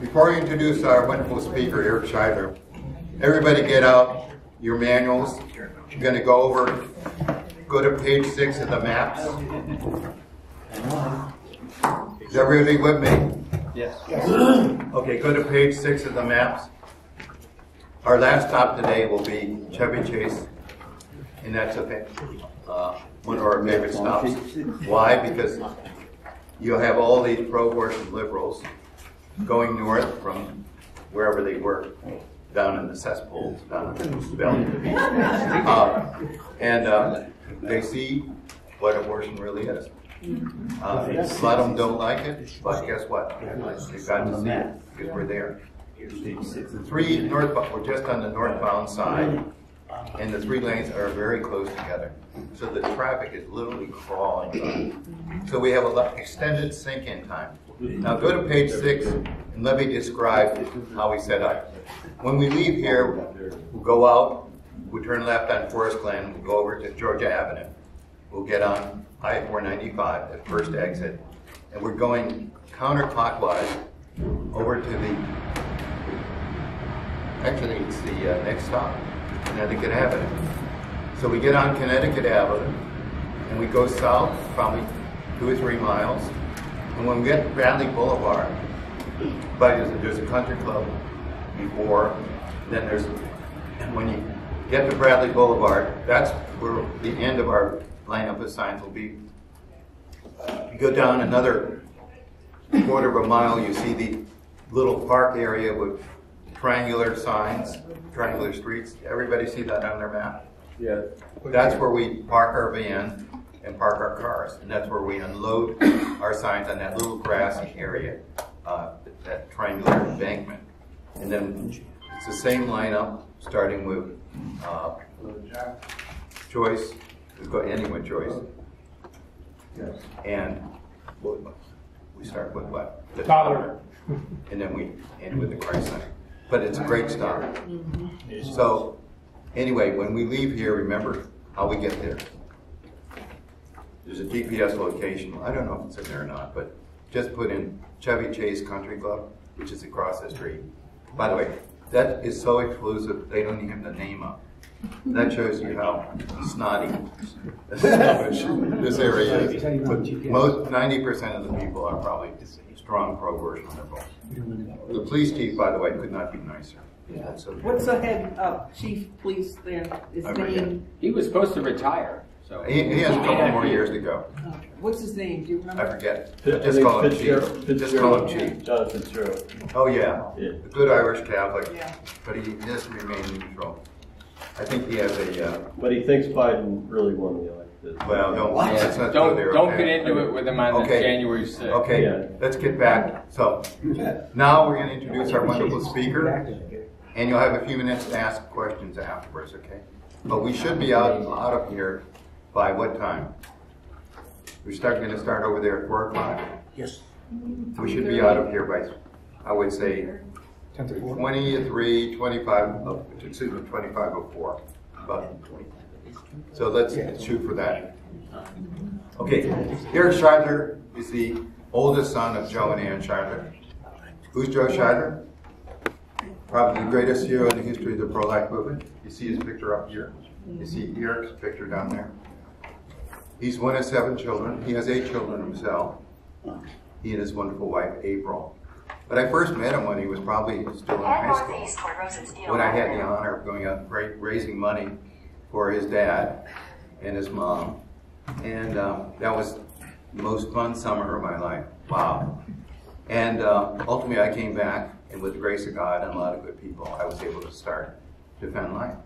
Before I introduce our wonderful speaker, Eric Scheidler, everybody get out your manuals. You're going to go to page 6 of the maps. Is everybody with me? Yes. Okay, go to page 6 of the maps. Our last stop today will be Chevy Chase, and that's one of our favorite stops. Why? Because you'll have all these pro-abortion liberals going north from wherever they work, down in the cesspools, down in the belly of the beach. And they see what abortion really is. A lot of them don't like it, but guess what? They've got to see it because we're there. The three northbound, we're just on the northbound side, and the 3 lanes are very close together. So the traffic is literally crawling by. So we have a extended sink-in time. Now go to page 6 and let me describe how we set up. When we leave here, we'll go out, we'll turn left on Forest Glen, we'll go over to Georgia Avenue. We'll get on I-495 at first exit, and we're going counterclockwise over to actually it's the next stop, Connecticut Avenue. So we get on Connecticut Avenue, and we go south probably 2 or 3 miles, and when we get to Bradley Boulevard, there's a country club before, then when you get to Bradley Boulevard, that's where the end of our lineup of signs will be. You go down another 1/4 of a mile, you see the little park area with triangular signs, triangular streets. Everybody see that on their map? Yeah. That's where we park our van and park our cars, and that's where we unload our signs on that little grassy area, that triangular embankment. And then it's the same lineup, starting with Joyce. Ending with Joyce. Yes. And we start with what? The Dollar. And then we end with the Christ Center. But it's a great stop. So anyway, when we leave here, remember how we get there. There's a GPS location. I don't know if it's in there or not, but just put in Chevy Chase Country Club, which is across the street. By the way, that is so exclusive, they don't even have the name up. That shows you how snotty this area is. But 90% of the people are probably strong pro-abortion liberals. The police chief, by the way, could not be nicer. Yeah. What's the head chief police then? His name? He was supposed to retire. So he has a couple more years to go. What's his name? Do you remember? I forget. Just call him chief. Just call him chief. Jonathan Fitzgerald. Oh yeah, a good Irish Catholic, Yeah. but he just remained neutral. I think he has a. But he thinks Biden really won the election. Well, let's not don't go there. Don't get into it with him on January 6th. Okay, let's get back. So now we're going to introduce our wonderful speaker, and you'll have a few minutes to ask questions afterwards. Okay, but we should be out of here by what time? We're going to start over there at 4 o'clock. Yes. We should be out of here by, I would say, 20 to 3, 25 of 4. So let's shoot for that. Okay, Eric Scheidler is the oldest son of Joe and Ann Scheidler. Who's Joe Scheidler? Probably the greatest hero in the history of the pro-life movement. You see his picture up here. You see Eric's picture down there. He's one of 7 children. He has 8 children himself. He and his wonderful wife, April. But I first met him when he was probably still in high school, when I had the honor of going out raising money for his dad and his mom. And that was the most fun summer of my life. Wow. And ultimately I came back, and with the grace of God and a lot of good people, I was able to start Defend Life.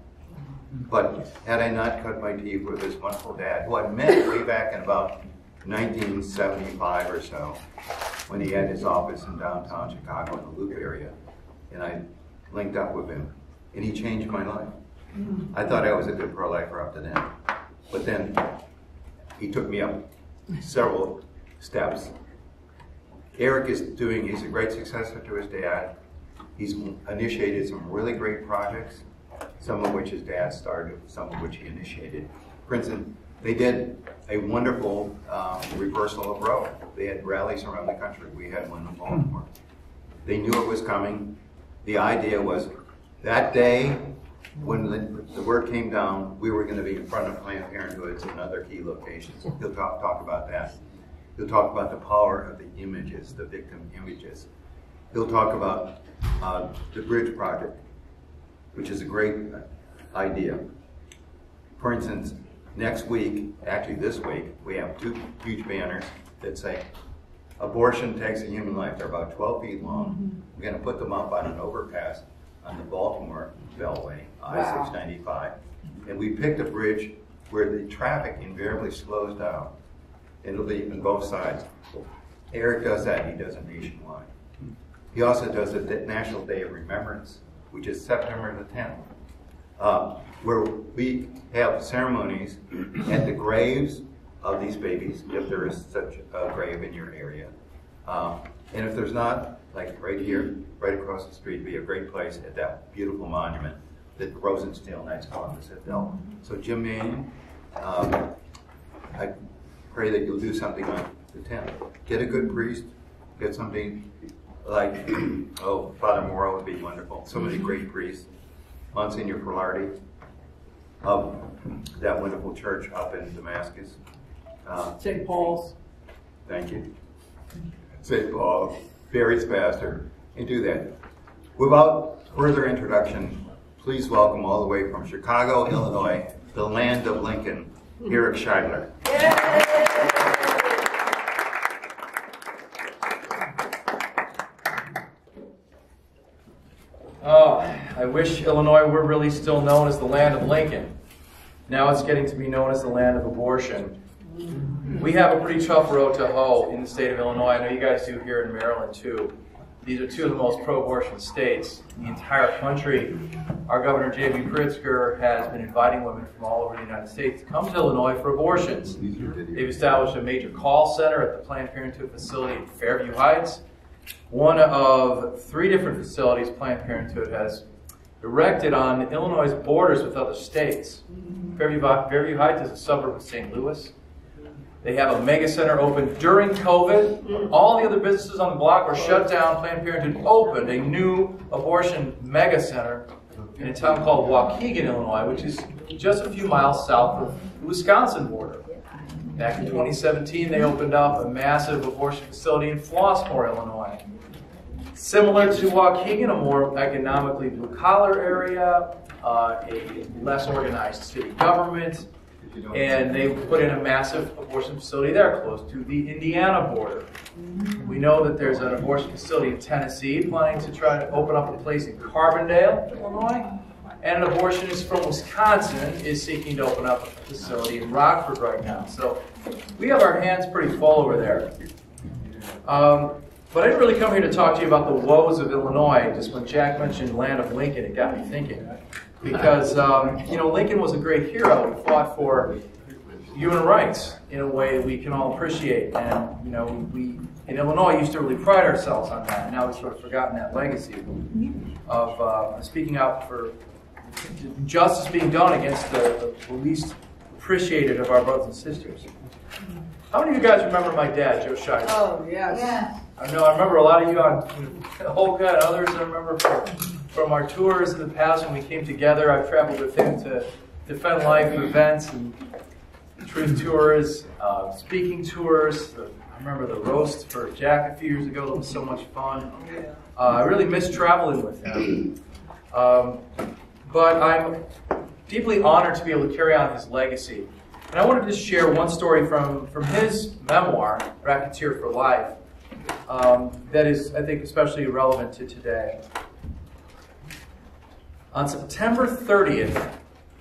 But had I not cut my teeth with this wonderful dad, who I met way back in about 1975 or so, when he had his office in downtown Chicago in the Loop area, and I linked up with him, and he changed my life. I thought I was a good pro-lifer up to then, but then he took me up several steps. Eric he's a great successor to his dad. He's initiated some really great projects, some of which his dad started, some of which he initiated. For instance, they did a wonderful reversal of Roe. They had rallies around the country. We had one in Baltimore. They knew it was coming. The idea was that day when the word came down, we were going to be in front of Planned Parenthoods and other key locations. He'll talk about that. He'll talk about the power of the images, the victim images. He'll talk about the bridge project, which is a great idea. For instance, next week, actually this week, we have 2 huge banners that say, abortion takes a human life. They're about 12 feet long. We're going to put them up on an overpass on the Baltimore Beltway, I-695. And we picked a bridge where the traffic invariably slows down. It'll be on both sides. Eric does that. He does it nationwide. He also does the National Day of Remembrance, which is September the 10th, where we have ceremonies at the graves of these babies, if there is such a grave in your area. And if there's not, like right here, right across the street, be a great place at that beautiful monument that Rosenstiel Knights Columbus had built. So Jim Manning, I pray that you'll do something on the 10th. Get a good priest, get something like, Father Morrow would be wonderful. So many great priests. Monsignor Ferlardi of that wonderful church up in Damascus. St. Paul's. Thank you. St. Paul, Barry's pastor, and do that. Without further introduction, please welcome all the way from Chicago, Illinois, the land of Lincoln, Eric Scheidler. Oh, I wish Illinois were really still known as the land of Lincoln. Now it's getting to be known as the land of abortion. We have a pretty tough road to hoe in the state of Illinois. I know you guys do here in Maryland too. These are 2 of the most pro-abortion states in the entire country. Our Governor J.B. Pritzker has been inviting women from all over the United States to come to Illinois for abortions. They've established a major call center at the Planned Parenthood facility in Fairview Heights. One of 3 different facilities Planned Parenthood has erected on Illinois' borders with other states. Fairview Heights is a suburb of St. Louis. They have a mega center open during COVID. When all the other businesses on the block were shut down, Planned Parenthood opened a new abortion mega center in a town called Waukegan, Illinois, which is just a few miles south of the Wisconsin border. Back in 2017, they opened up a massive abortion facility in Flossmoor, Illinois. Similar to Waukegan, a more economically blue-collar area, a less organized city government, and they put in a massive abortion facility there close to the Indiana border. We know that there's an abortion facility in Tennessee planning to try to open up a place in Carbondale, Illinois, and an abortionist from Wisconsin is seeking to open up a facility in Rockford right now. So we have our hands pretty full over there. But I didn't really come here to talk to you about the woes of Illinois. Just when Jack mentioned land of Lincoln, it got me thinking. Because, Lincoln was a great hero. He fought for human rights in a way we can all appreciate. And, we in Illinois used to really pride ourselves on that. Now we've sort of forgotten that legacy of speaking out for justice being done against the least appreciated of our brothers and sisters. How many of you guys remember my dad, Joe Scheidler? Oh, yes. Yeah. I know. I remember a lot of you on Holga and others. I remember from our tours in the past when we came together. I've traveled with him to Defend Life events and truth tours, speaking tours. I remember the roast for Jack a few years ago. That was so much fun. I really miss traveling with him. But I'm deeply honored to be able to carry on his legacy. And I wanted to share one story from his memoir, Racketeer for Life, that is, I think, especially relevant to today. On September 30th,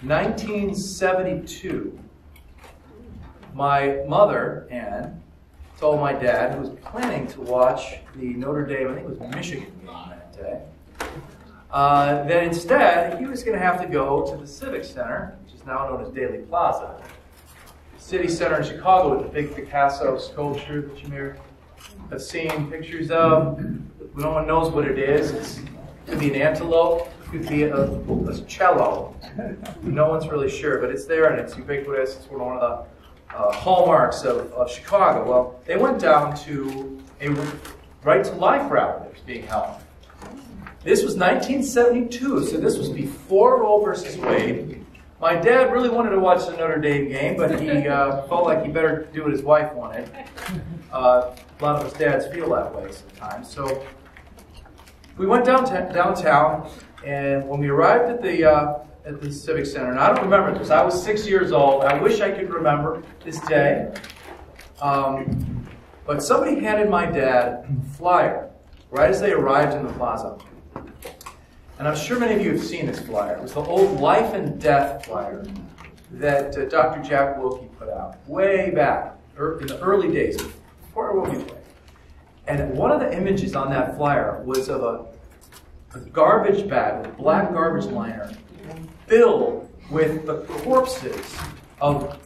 1972, my mother, Ann, told my dad, who was planning to watch the Notre Dame, I think it was Michigan game that day, that instead he was going to have to go to the Civic Center, which is now known as Daley Plaza. City Center in Chicago with the big Picasso sculpture that you may have seen pictures of. No one knows what it is. It could be an antelope, it could be a cello. No one's really sure, but it's there and it's ubiquitous. It's one of the hallmarks of Chicago. Well, they went down to a right to life rally that was being held. This was 1972, so this was before Roe versus Wade. My dad really wanted to watch the Notre Dame game, but he felt like he better do what his wife wanted. A lot of us dads feel that way sometimes. So we went downtown, and when we arrived at the Civic Center, and I don't remember this, I was 6 years old. I wish I could remember this day. But somebody handed my dad a flyer right as they arrived in the plaza. And I'm sure many of you have seen this flyer. It was the old life and death flyer that Dr. Jack Wilkie put out way back in the early days, before Wilkie played. And one of the images on that flyer was of a garbage bag with a black garbage liner filled with the corpses of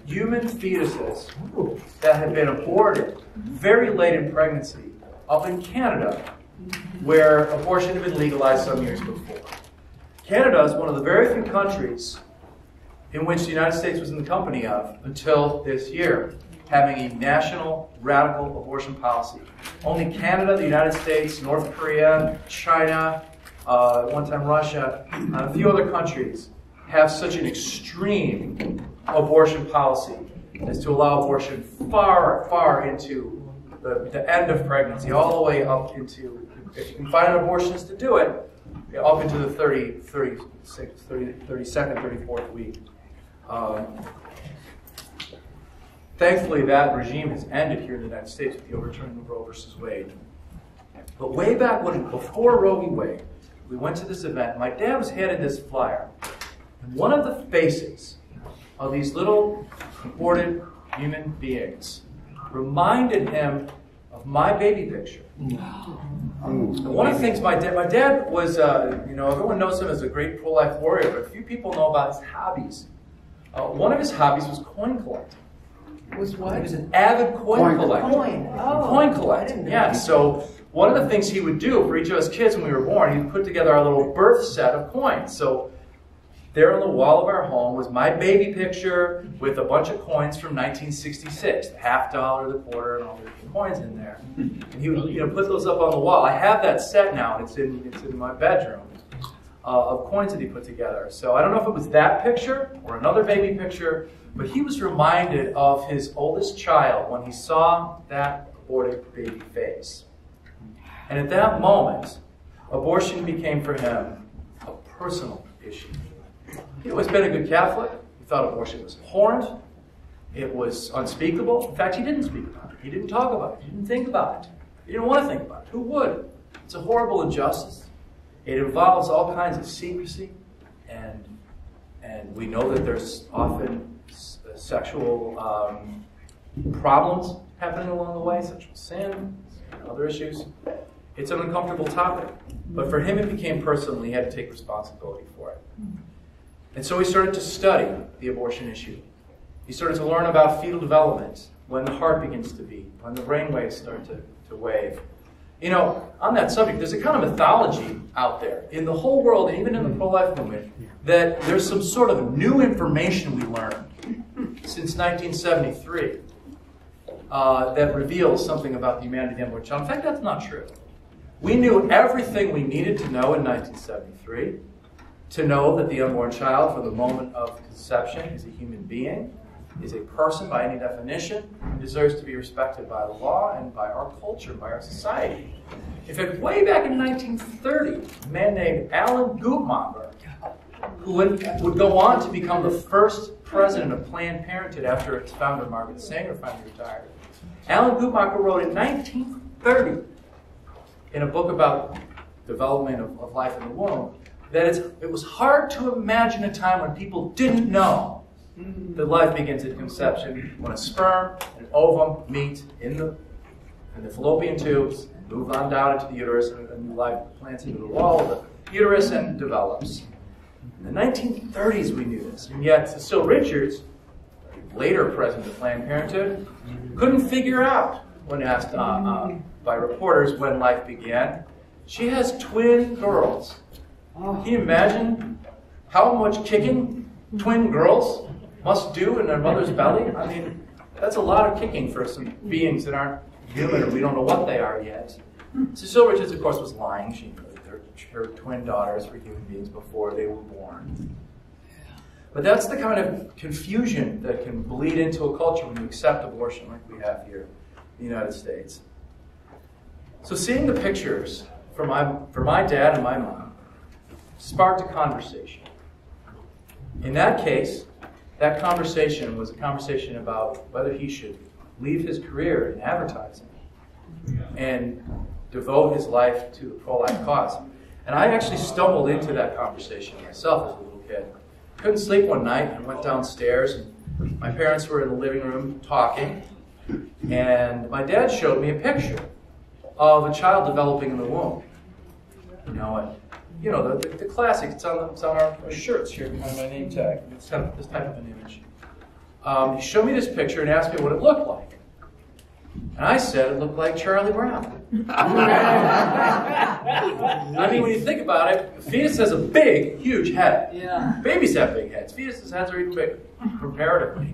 human fetuses that had been aborted very late in pregnancy up in Canada, where abortion had been legalized some years before. Canada is one of the very few countries in which the United States was in the company of until this year, having a national radical abortion policy. Only Canada, the United States, North Korea, China, at one time Russia, and a few other countries have such an extreme abortion policy as to allow abortion far, far into the end of pregnancy, all the way up into, if you can find an abortionist to do it, up into the 32nd, 34th week. Thankfully, that regime has ended here in the United States with the overturning of Roe versus Wade. But way back when, before Roe v. Wade, we went to this event. My dad was handed this flyer. And one of the faces of these little aborted human beings reminded him of my baby picture. And one of the things my dad was, everyone knows him as a great pro-life warrior, but few people know about his hobbies. One of his hobbies was coin collecting. Was what? He was an avid coin collector. Coin collecting, yeah. So one of the things he would do for each of us kids when we were born, he'd put together our little birth set of coins. So there on the wall of our home was my baby picture with a bunch of coins from 1966, the $50, the quarter, and all the coins in there. And he would put those up on the wall. I have that set now, and it's in my bedroom of coins that he put together. So I don't know if it was that picture or another baby picture, but he was reminded of his oldest child when he saw that aborted baby face. And at that moment, abortion became for him a personal issue. He'd always been a good Catholic. He thought abortion was abhorrent. It was unspeakable. In fact, he didn't speak about it. He didn't talk about it. He didn't think about it. He didn't want to think about it. Who would? It's a horrible injustice. It involves all kinds of secrecy, and we know that there's often sexual problems happening along the way, sexual sin, and other issues. It's an uncomfortable topic, but for him it became personal. He had to take responsibility for it. And so he started to study the abortion issue. He started to learn about fetal development, when the heart begins to beat, when the brain waves start to wave. You know, on that subject, there's a kind of mythology out there in the whole world, and even in the pro-life movement, that there's some sort of new information we learned since 1973 that reveals something about the humanity of the unborn child. In fact, that's not true. We knew everything we needed to know in 1973 to know that the unborn child, from the moment of conception, is a human being, is a person by any definition, and deserves to be respected by the law and by our culture, by our society. In fact, way back in 1930, a man named Alan Guttmacher, who would go on to become the first president of Planned Parenthood after its founder, Margaret Sanger, finally retired. Alan Guttmacher wrote in 1930, in a book about development of life in the womb, that it was hard to imagine a time when people didn't know that life begins at conception, when a sperm and an ovum meet in the fallopian tubes, move on down into the uterus, and new life plants into the wall of the uterus and develops. In the 1930s we knew this, and yet Cecile Richards, later president of Planned Parenthood, couldn't figure out, when asked by reporters when life began. She has twin girls. Can you imagine how much kicking twin girls must do in their mother's belly? I mean, that's a lot of kicking for some beings that aren't human, or we don't know what they are yet. Cecile Richards, of course, was lying. She knew that her twin daughters were human beings before they were born. But that's the kind of confusion that can bleed into a culture when you accept abortion like we have here in the United States. So seeing the pictures for my dad and my mom sparked a conversation. In that case, that conversation was a conversation about whether he should leave his career in advertising and devote his life to the pro-life cause. And I actually stumbled into that conversation myself as a little kid. Couldn't sleep one night and went downstairs, and my parents were in the living room talking, and my dad showed me a picture of a child developing in the womb. The classic, it's on our shirts here behind my name tag. It's kind of this type of an image. He showed me this picture and asked me what it looked like. And I said it looked like Charlie Brown. I mean, when you think about it, a fetus has a big, huge head. Yeah. Babies have big heads. Fetuses' heads are even bigger, comparatively.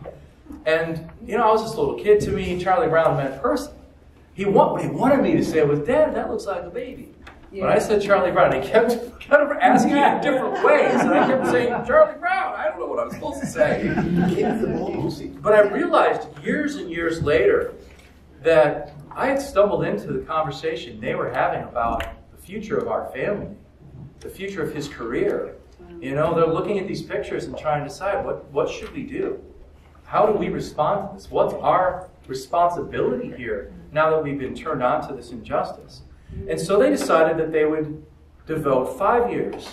And, I was just a little kid. To me, Charlie Brown meant person. What he wanted me to say was, Dad, that looks like a baby. Yeah. But I said Charlie Brown. He kept kind of asking me in different ways. And I kept saying, Charlie Brown. I don't know what I'm supposed to say. But I realized years and years later that I had stumbled into the conversation they were having about the future of our family, the future of his career. They're looking at these pictures and trying to decide, what should we do? How do we respond to this? What's our responsibility here now that we've been turned on to this injustice? And so they decided that they would devote 5 years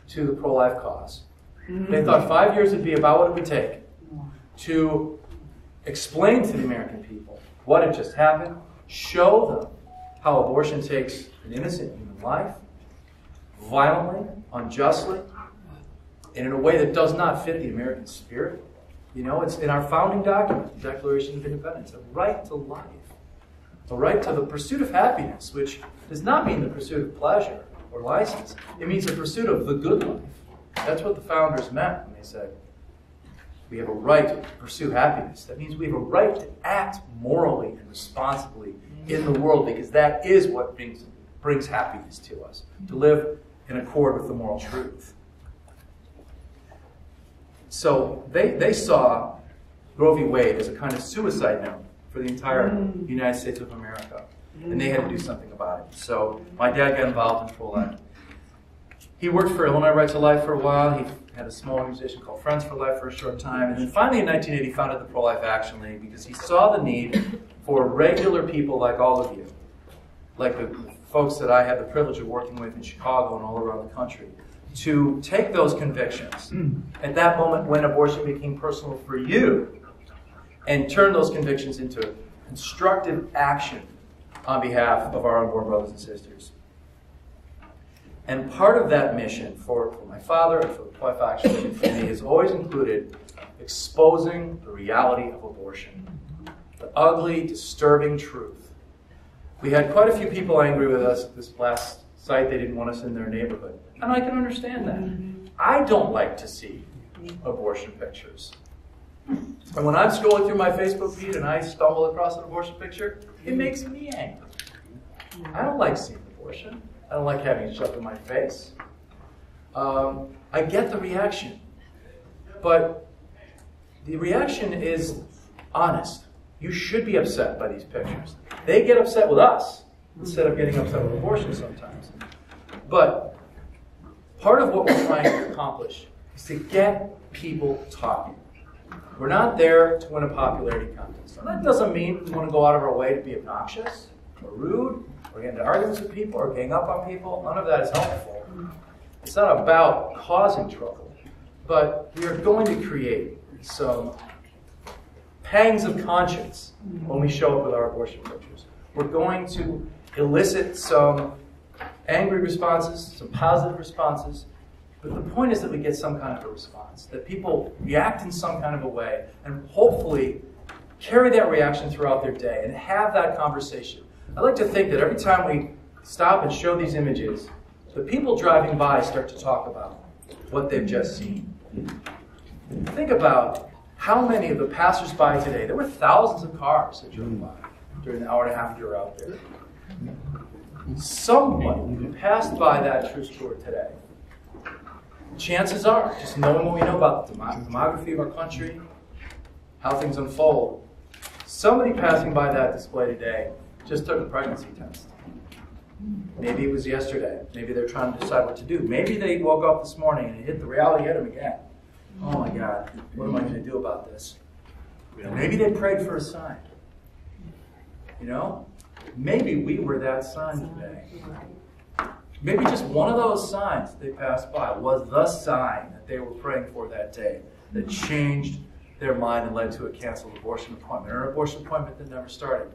to the pro-life cause. They thought 5 years would be about what it would take to explain to the American people what had just happened, show them how abortion takes an innocent human life, violently, unjustly, and in a way that does not fit the American spirit. It's in our founding document, the Declaration of Independence, a right to life, a right to the pursuit of happiness, which does not mean the pursuit of pleasure or license. It means the pursuit of the good life. That's what the founders meant when they said, we have a right to pursue happiness. That means we have a right to act morally and responsibly in the world, because that is what brings happiness to us, to live in accord with the moral truth. So they saw Roe v. Wade as a kind of suicide note for the entire United States of America, and they had to do something about it. So my dad got involved in pro-life. He worked for Illinois Right to Life for a while. He had a small organization called Friends for Life for a short time. And then finally in 1980 founded the Pro-Life Action League because he saw the need for regular people like all of you, like the folks that I had the privilege of working with in Chicago and all around the country, to take those convictions at that moment when abortion became personal for you and turn those convictions into constructive action on behalf of our unborn brothers and sisters. And part of that mission for my father and for the Pro-Life Action League for me has always included exposing the reality of abortion, the ugly, disturbing truth. We had quite a few people angry with us at this last site. They didn't want us in their neighborhood. And I can understand that. I don't like to see abortion pictures. And when I'm scrolling through my Facebook feed and I stumble across an abortion picture, it makes me angry. I don't like seeing abortion. I don't like having it shoved in my face. I get the reaction. But the reaction is honest. You should be upset by these pictures. They get upset with us instead of getting upset with abortion sometimes. But part of what we're trying to accomplish is to get people talking. We're not there to win a popularity contest. And that doesn't mean we want to go out of our way to be obnoxious or rude or get into arguments with people or gang up on people. None of that is helpful. It's not about causing trouble. But we are going to create some pangs of conscience when we show up with our abortion pictures. We're going to elicit some angry responses, some positive responses. But the point is that we get some kind of a response, that people react in some kind of a way, and hopefully carry that reaction throughout their day and have that conversation. I like to think that every time we stop and show these images, the people driving by start to talk about what they've just seen. Think about how many of the passersby today, there were thousands of cars that drove by during the hour and a half you were out there. Someone who passed by that truth tour today, chances are, just knowing what we know about the demography of our country, how things unfold, somebody passing by that display today just took a pregnancy test. Maybe it was yesterday. Maybe they're trying to decide what to do. Maybe they woke up this morning and the reality hit them again. Oh my God, what am I going to do about this? Maybe they prayed for a sign. Maybe we were that sign today. Maybe just one of those signs they passed by was the sign that they were praying for that day that changed their mind and led to a canceled abortion appointment, or an abortion appointment that never started.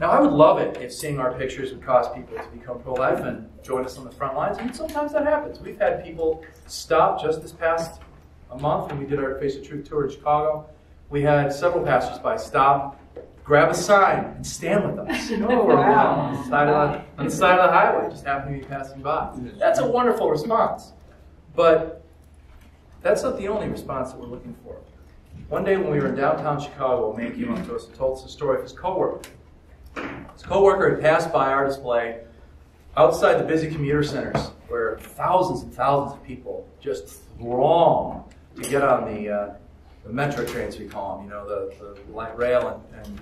Now, I would love it if seeing our pictures would cause people to become pro-life and join us on the front lines, and sometimes that happens. We've had people stop just this past a month when we did our Face the Truth tour in Chicago. We had several passersby stop, grab a sign, and stand with us. Wow. On the side of the highway, just happened to be passing by. That's a wonderful response. But that's not the only response that we're looking for. One day when we were in downtown Chicago, a man came up to us and told us the story of his coworker. His coworker had passed by our display outside the busy commuter centers where thousands and thousands of people just throng to get on the metro trains, we call them, the light rail, and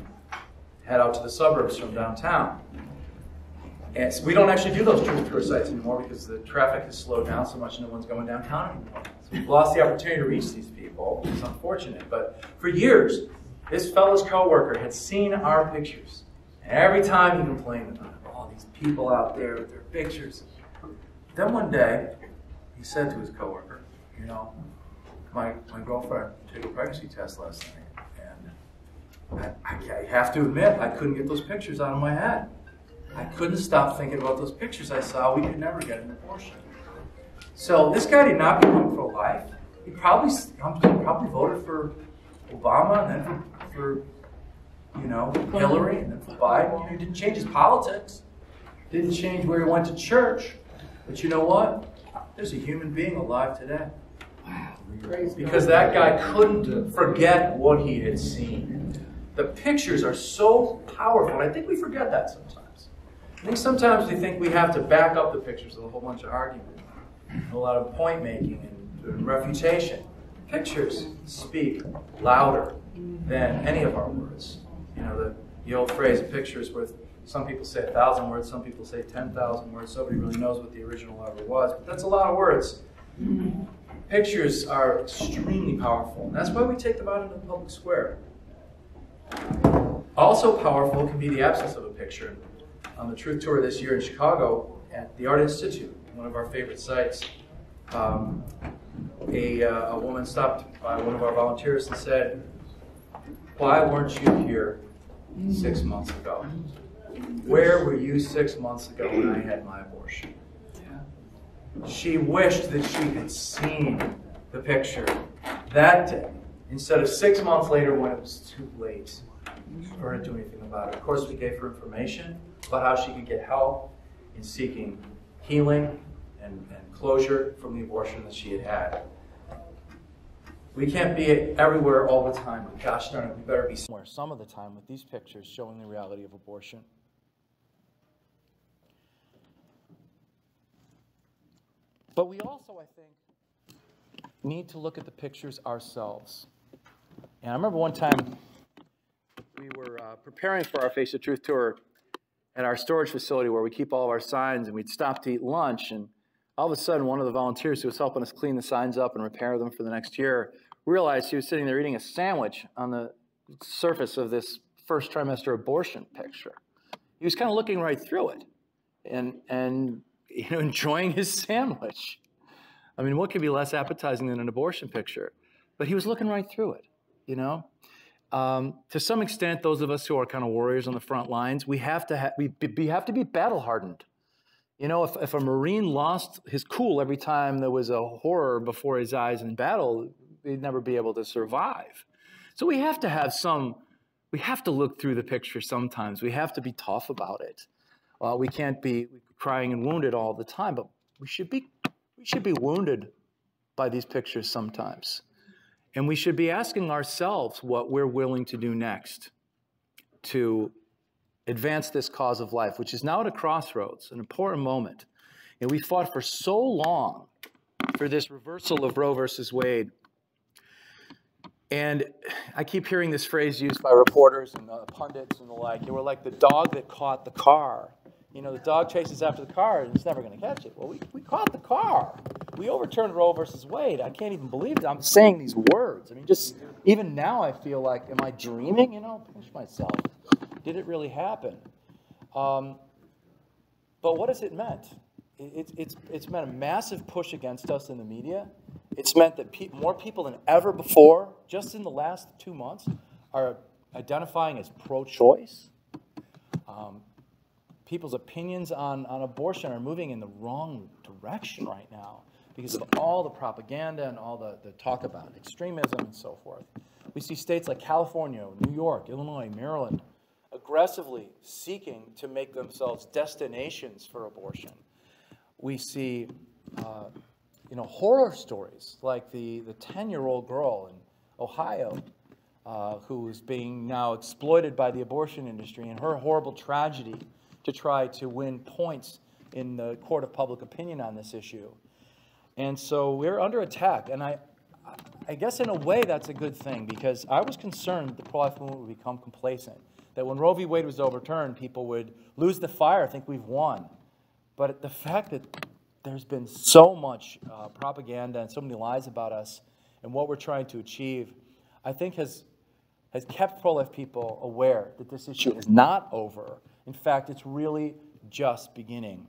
head out to the suburbs from downtown. And so we don't actually do those truth tour sites anymore because the traffic has slowed down so much no one's going downtown anymore. So we've lost the opportunity to reach these people. It's unfortunate. But for years, this fellow's coworker had seen our pictures. And every time he complained about all these people out there with their pictures. Then one day, he said to his coworker, my girlfriend took a pregnancy test last night. And I have to admit, I couldn't get those pictures out of my head. I couldn't stop thinking about those pictures I saw. We could never get an abortion. So this guy did not become pro-life. He probably voted for Obama and then for Hillary and then for Biden. He didn't change his politics. Didn't change where he went to church. But you know what? There's a human being alive today. Wow. Because that guy couldn't forget what he had seen. The pictures are so powerful, and I think we forget that sometimes. I think sometimes we think we have to back up the pictures with a whole bunch of argument, a lot of point making and refutation. Pictures speak louder than any of our words. The old phrase, a picture is worth, some people say 1,000 words, some people say 10,000 words. Nobody really knows what the original ever was, but that's a lot of words. Pictures are extremely powerful, and that's why we take them out into the public square. Also powerful can be the absence of a picture. On the Truth Tour this year in Chicago at the Art Institute, one of our favorite sites, a woman stopped by one of our volunteers and said, "Why weren't you here 6 months ago? Where were you 6 months ago when I had my abortion?" She wished that she had seen the picture that day, instead of 6 months later when it was too late for her to do anything about it. Of course, we gave her information about how she could get help in seeking healing and closure from the abortion that she had had. We can't be everywhere all the time, but gosh darn it, we better be somewhere some of the time with these pictures showing the reality of abortion. But we also, I think, need to look at the pictures ourselves. And I remember one time we were preparing for our Face the Truth tour at our storage facility where we keep all of our signs, and we'd stop to eat lunch, and all of a sudden one of the volunteers who was helping us clean the signs up and repair them for the next year realized he was sitting there eating a sandwich on the surface of this first trimester abortion picture. He was kind of looking right through it and enjoying his sandwich. I mean, what could be less appetizing than an abortion picture? But he was looking right through it, To some extent, those of us who are kind of warriors on the front lines, we have to be battle hardened. If a Marine lost his cool every time there was a horror before his eyes in battle, he'd never be able to survive. So we have to look through the picture sometimes. We have to be tough about it. We can't be crying and wounded all the time, but we should be wounded by these pictures sometimes. And we should be asking ourselves what we're willing to do next to advance this cause of life, which is now at a crossroads, an important moment. And we fought for so long for this reversal of Roe versus Wade. And I keep hearing this phrase used by reporters and pundits and the like. They were like the dog that caught the car. You know, the dog chases after the car and it's never going to catch it. Well, we caught the car. We overturned Roe versus Wade. I can't even believe it. I'm saying these words. I mean, just even now I feel like, am I dreaming? You know, pinch myself. Did it really happen? But what has it meant? It's meant a massive push against us in the media. It's meant that more people than ever before, just in the last 2 months, are identifying as pro-choice. People's opinions on abortion are moving in the wrong direction right now because of all the propaganda and all the talk about extremism and so forth. We see states like California, New York, Illinois, Maryland aggressively seeking to make themselves destinations for abortion. We see horror stories like the 10-year-old girl in Ohio who is being now exploited by the abortion industry and her horrible tragedy to try to win points in the court of public opinion on this issue. And so we're under attack. And I guess in a way that's a good thing because I was concerned that the pro-life movement would become complacent, that when Roe v. Wade was overturned, people would lose the fire, think we've won. But the fact that there's been so much propaganda and so many lies about us and what we're trying to achieve, I think has kept pro-life people aware that this issue is not over. In fact, it's really just beginning.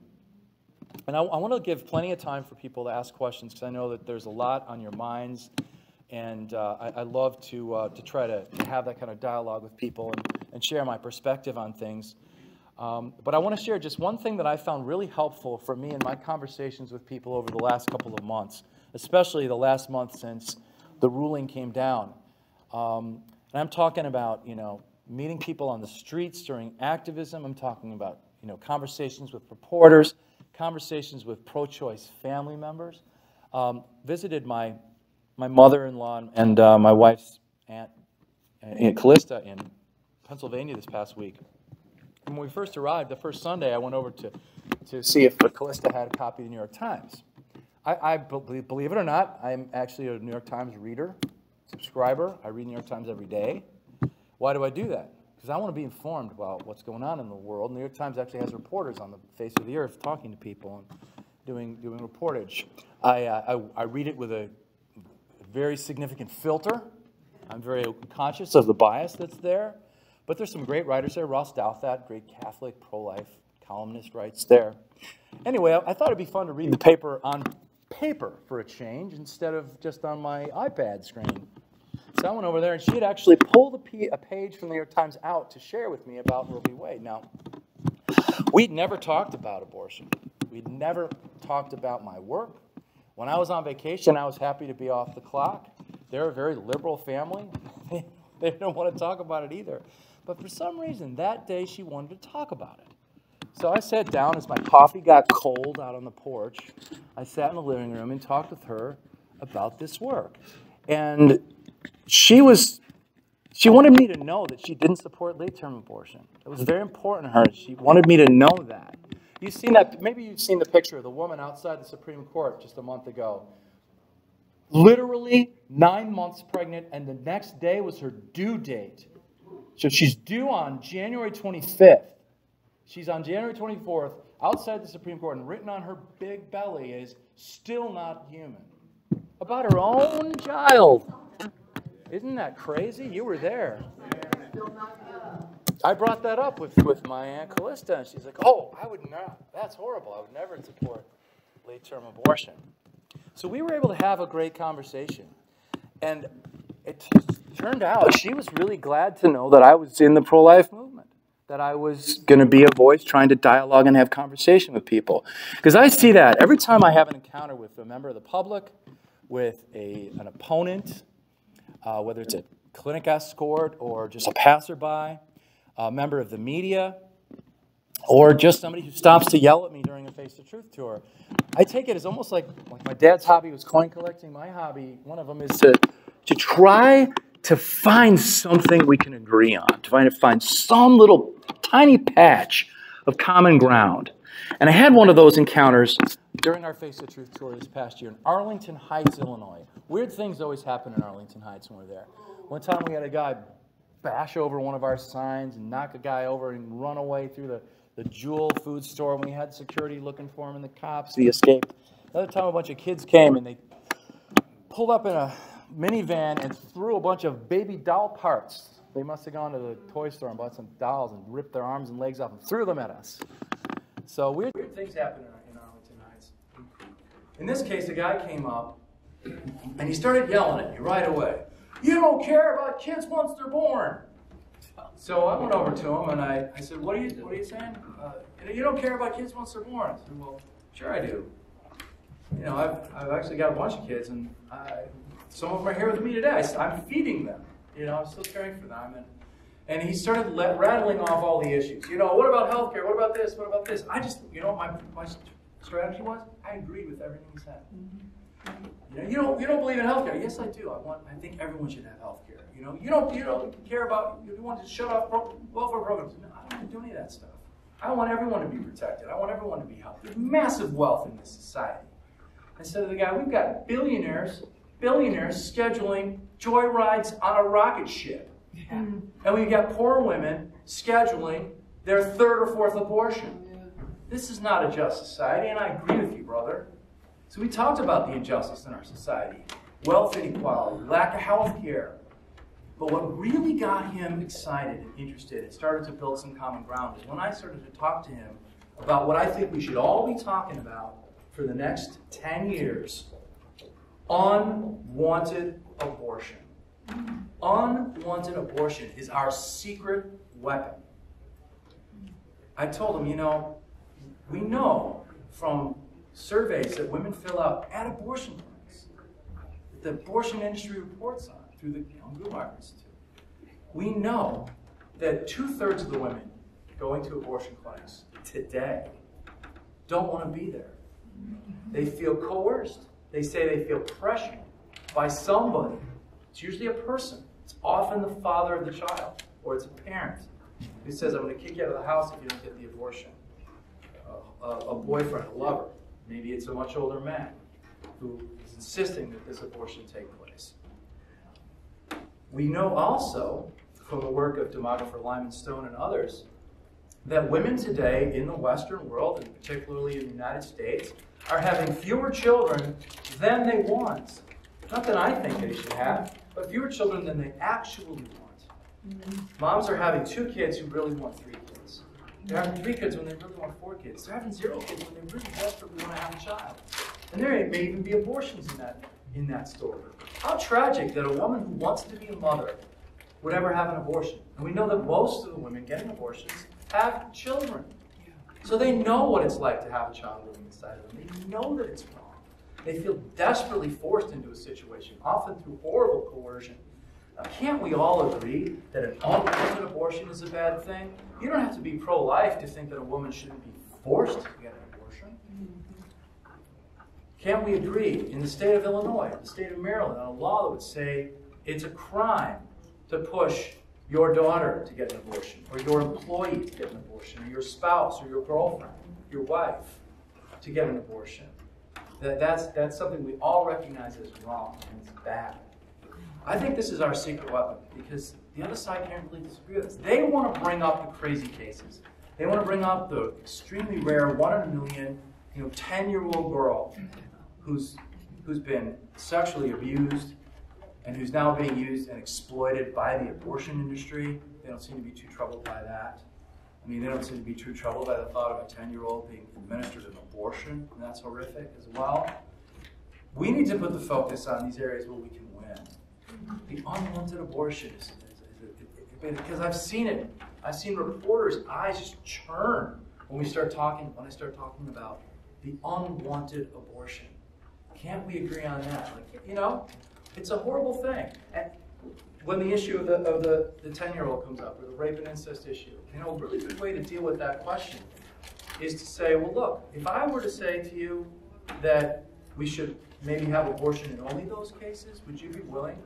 And I want to give plenty of time for people to ask questions because I know that there's a lot on your minds, and I love to try to have that kind of dialogue with people and share my perspective on things. But I want to share just one thing that I found really helpful for me in my conversations with people over the last couple of months, especially the last month since the ruling came down. And I'm talking about, meeting people on the streets during activism. I'm talking about, conversations with reporters, conversations with pro-choice family members. Visited my mother-in-law and my wife's aunt, Callista, in Pennsylvania this past week. And when we first arrived, the first Sunday, I went over to see if Callista had a copy of the New York Times. I believe it or not, I'm actually a New York Times reader, subscriber. I read New York Times every day. Why do I do that? Because I want to be informed about what's going on in the world. New York Times actually has reporters on the face of the earth talking to people and doing reportage. I read it with a very significant filter. I'm very conscious of the bias that's there. But there's some great writers there. Ross Douthat, great Catholic, pro-life columnist, writes there. Anyway, I thought it'd be fun to read the paper on paper for a change instead of just on my iPad screen. So I went over there, and she had actually pulled a page from the New York Times out to share with me about Roe v. Wade. Now, we'd never talked about abortion. We'd never talked about my work. When I was on vacation, I was happy to be off the clock. They're a very liberal family. They don't want to talk about it either. But for some reason, that day, she wanted to talk about it. So I sat down as my coffee got cold out on the porch. I sat in the living room and talked with her about this work. And she wanted me to know that she didn't support late-term abortion. It was very important to her. She wanted me to know that. You've seen that, maybe you've seen the picture of the woman outside the Supreme Court just a month ago. Literally 9 months pregnant, and the next day was her due date. So she's due on January 25th. She's on January 24th outside the Supreme Court, and written on her big belly is, "Still not human." About her own child. Isn't that crazy? You were there. I brought that up with my Aunt Callista, and she's like, "Oh, I would not. That's horrible. I would never support late-term abortion." So we were able to have a great conversation. And it turned out she was really glad to know that I was in the pro-life movement, that I was going to be a voice trying to dialogue and have conversation with people. Because I see that every time I have an encounter with a member of the public, with an opponent, whether it's a clinic escort or just a passerby, a member of the media, or just somebody who stops to yell at me during a Face the Truth tour. I take it as almost like my dad's hobby was coin collecting. My hobby, one of them, is to try to find something we can agree on, to find some little tiny patch of common ground. And I had one of those encounters during our Face the Truth tour this past year in Arlington Heights, Illinois. Weird things always happen in Arlington Heights when we're there. One time we had a guy bash over one of our signs and knock a guy over and run away through the Jewel food store. And we had security looking for him and the cops. He escaped. Another time a bunch of kids came and they pulled up in a minivan and threw a bunch of baby doll parts. They must have gone to the toy store and bought some dolls and ripped their arms and legs off and threw them at us. So weird things happen in Arlington Heights. In this case, a guy came up and he started yelling at me right away. You don't care about kids once they're born. So I went over to him and I said, what are you saying? You don't care about kids once they're born. I said, well, sure I do. You know, I've actually got a bunch of kids, and some of them are here with me today. I'm feeding them. You know, I'm still caring for them. And he started rattling off all the issues. You know, what about healthcare? What about this? What about this? I just, you know, my strategy was I agreed with everything he said. You know, you don't believe in healthcare? Yes, I do. I think everyone should have healthcare. You know, you don't care about. You want to shut off welfare programs? No, I don't want to do any of that stuff. I want everyone to be protected. I want everyone to be healthy. There's massive wealth in this society. I said to the guy, we've got billionaires scheduling joyrides on a rocket ship. Yeah. And we've got poor women scheduling their third or fourth abortion. Yeah. This is not a just society, and I agree with you, brother. So we talked about the injustice in our society. Wealth inequality, lack of health care. But what really got him excited and interested and started to build some common ground is when I started to talk to him about what I think we should all be talking about for the next 10 years, unwanted abortion. Unwanted abortion is our secret weapon. I told him, you know, we know from surveys that women fill out at abortion clinics, that the abortion industry reports on through the Goodmark Institute. We know that 2/3 of the women going to abortion clinics today don't want to be there. They feel coerced. They say they feel pressured by somebody. It's usually a person. It's often the father of the child, or it's a parent who says, I'm going to kick you out of the house if you don't get the abortion. A boyfriend, a lover. Maybe it's a much older man who is insisting that this abortion take place. We know also, from the work of demographer Lyman Stone and others, that women today in the Western world, and particularly in the United States, are having fewer children than they want. Not that I think they should have, but fewer children than they actually want. Moms are having 2 kids who really want 3 kids. They're having 3 kids when they really want 4 kids. They're having 0 kids when they really desperately want to have a child. And there may even be abortions in that story. How tragic that a woman who wants to be a mother would ever have an abortion. And we know that most of the women getting abortions have children. So they know what it's like to have a child living inside of them. They know that it's wrong. They feel desperately forced into a situation, often through horrible coercion. Now, can't we all agree that an unwanted abortion is a bad thing? You don't have to be pro-life to think that a woman shouldn't be forced to get an abortion. Can't we agree in the state of Illinois, the state of Maryland, on a law that would say it's a crime to push your daughter to get an abortion, or your employee to get an abortion, or your spouse, or your girlfriend, your wife to get an abortion? That's something we all recognize as wrong, and it's bad. I think this is our secret weapon, because the other side can't really disagree with us. They want to bring up the crazy cases. They want to bring up the extremely rare 1 in a million, 10-year-old girl who's been sexually abused and who's now being used and exploited by the abortion industry. They don't seem to be too troubled by that. I mean, they don't seem to be too troubled by the thought of a 10-year-old being administered an abortion, and that's horrific as well. We need to put the focus on these areas where we can win. The unwanted abortion is because I've seen it. I've seen reporters' eyes just churn when I start talking about the unwanted abortion. Can't we agree on that? It's a horrible thing. And when the issue of the 10-year-old comes up, or the rape and incest issue, a really good way to deal with that question is to say, well, look, if I were to say to you that we should maybe have abortion in only those cases, would you be willing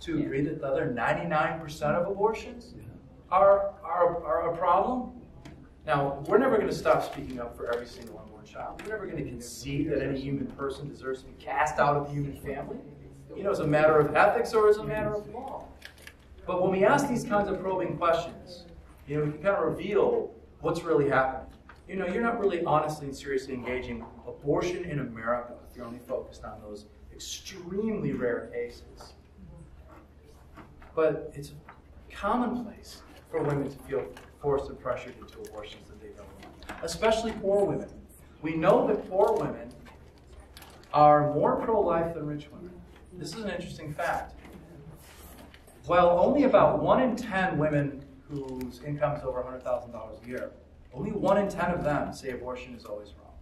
to agree that the other 99% of abortions are a problem? Now, we're never going to stop speaking up for every single unborn child. We're never going to concede that any human person deserves to be cast out of the human family, as a matter of ethics or as a matter of law. But when we ask these kinds of probing questions, we can kind of reveal what's really happening. You're not really honestly and seriously engaging abortion in America if you're only focused on those extremely rare cases. But it's commonplace for women to feel forced and pressured into abortions that they don't want, especially poor women. We know that poor women are more pro-life than rich women. This is an interesting fact. While only about 1 in 10 women whose income is over $100,000 a year, only 1 in 10 of them say abortion is always wrong.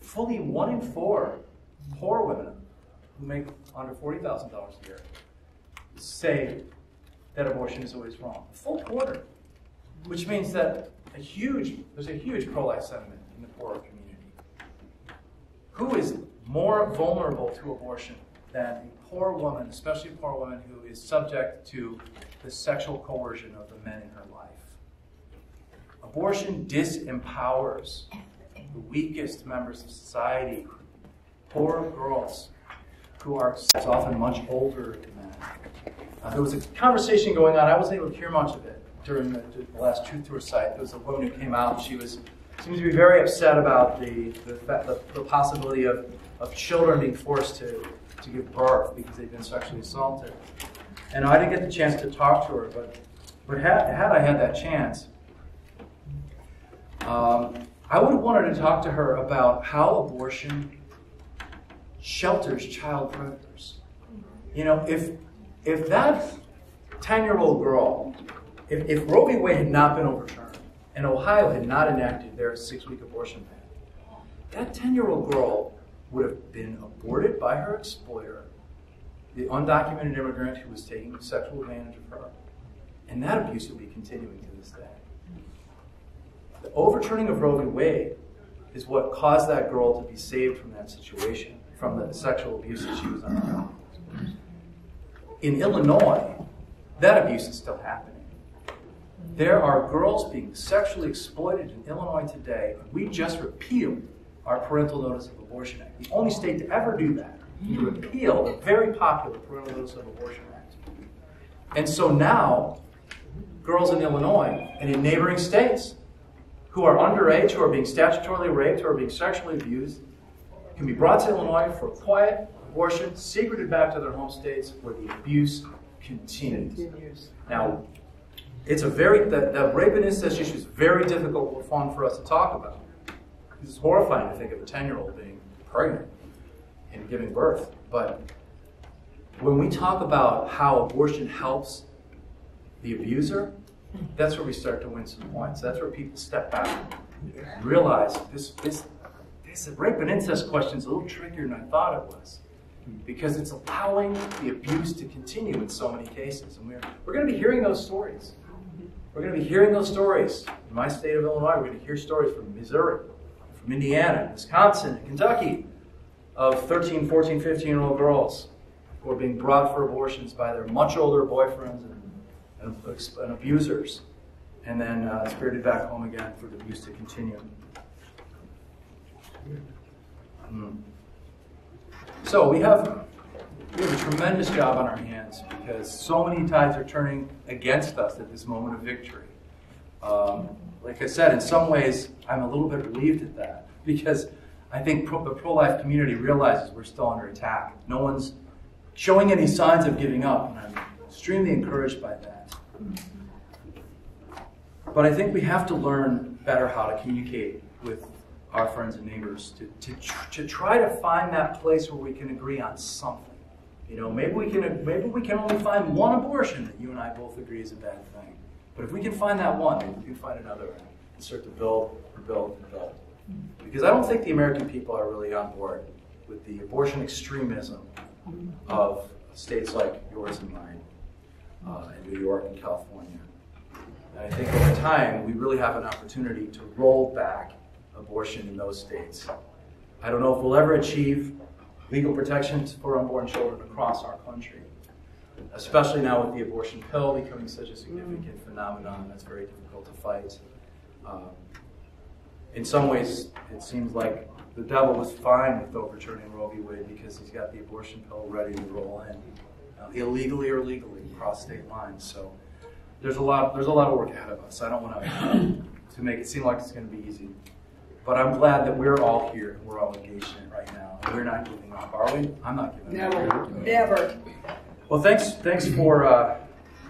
Fully 1 in 4 poor women who make under $40,000 a year say that abortion is always wrong. A full quarter, which means that there's a huge pro-life sentiment in the poorer community. Who is more vulnerable to abortion than a poor woman, especially a poor woman who is subject to the sexual coercion of the men in her life? Abortion disempowers the weakest members of society, poor girls who are often much older than men. There was a conversation going on. I wasn't able to hear much of it during the last Truth Tour site. There was a woman who came out. She seemed to be very upset about the possibility of children being forced to give birth because they've been sexually assaulted. And I didn't get the chance to talk to her, but had I had that chance, I would have wanted to talk to her about how abortion shelters child predators. If that 10-year-old girl, if Roe v. Wade had not been overturned and Ohio had not enacted their 6-week abortion ban, that 10-year-old girl would have been aborted by her exploiter, the undocumented immigrant who was taking sexual advantage of her. And that abuse would be continuing to this day. The overturning of Roe v. Wade is what caused that girl to be saved from that situation, from the sexual abuse that she was undergoing. In Illinois, that abuse is still happening. There are girls being sexually exploited in Illinois today. We just repealed our Parental Notice of Abortion Act, the only state to ever do that, to repeal the very popular Parental Notice of Abortion Act. And so now, girls in Illinois and in neighboring states who are underage, who are being statutorily raped, who are being sexually abused, can be brought to Illinois for a quiet abortion, secreted back to their home states where the abuse continues. Now, it's the rape and incest issue is very difficult one for us to talk about. It's horrifying to think of a 10-year-old being pregnant and giving birth. But when we talk about how abortion helps the abuser, that's where we start to win some points. That's where people step back and realize this rape and incest question is a little trickier than I thought it was, because it's allowing the abuse to continue in so many cases. And we're going to be hearing those stories. We're going to be hearing those stories. In my state of Illinois, we're going to hear stories from Missouri, from Indiana, Wisconsin, and Kentucky of 13, 14, 15-year-old girls who are being brought for abortions by their much older boyfriends and abusers, and then spirited back home again for the abuse to continue. So we have a tremendous job on our hands because so many tides are turning against us at this moment of victory. Like I said, in some ways, I'm a little bit relieved at that because I think the pro-life community realizes we're still under attack. No one's showing any signs of giving up, and I'm extremely encouraged by that. But I think we have to learn better how to communicate with our friends and neighbors to try to find that place where we can agree on something. Maybe we can only find one abortion that you and I both agree is a bad thing. But if we can find that one, maybe we can find another and start to build. Because I don't think the American people are really on board with the abortion extremism of states like yours and mine, in New York and California. And I think over time, we really have an opportunity to roll back abortion in those states. I don't know if we'll ever achieve legal protections for unborn children across our country, especially now with the abortion pill becoming such a significant phenomenon that's very difficult to fight. In some ways, it seems like the devil was fine with overturning Roe v. Wade because he's got the abortion pill ready to roll in, illegally or legally, across state lines. So there's a lot of work ahead of us. I don't want to make it seem like it's going to be easy, but I'm glad that we're all here and we're all engaged in it right now. We're not giving up, are we? I'm not giving up. Never. Well, thanks for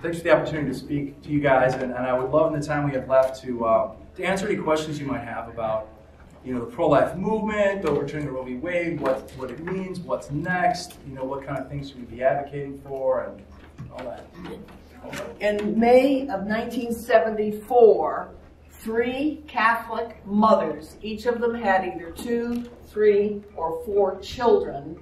the opportunity to speak to you guys, and I would love in the time we have left to answer any questions you might have about, the pro-life movement, overturning the Roe v. Wade, what it means, what's next, what kind of things should we be advocating for, and all that. In May of 1974, 3 Catholic mothers, each of them had either 2, 3, or 4 children,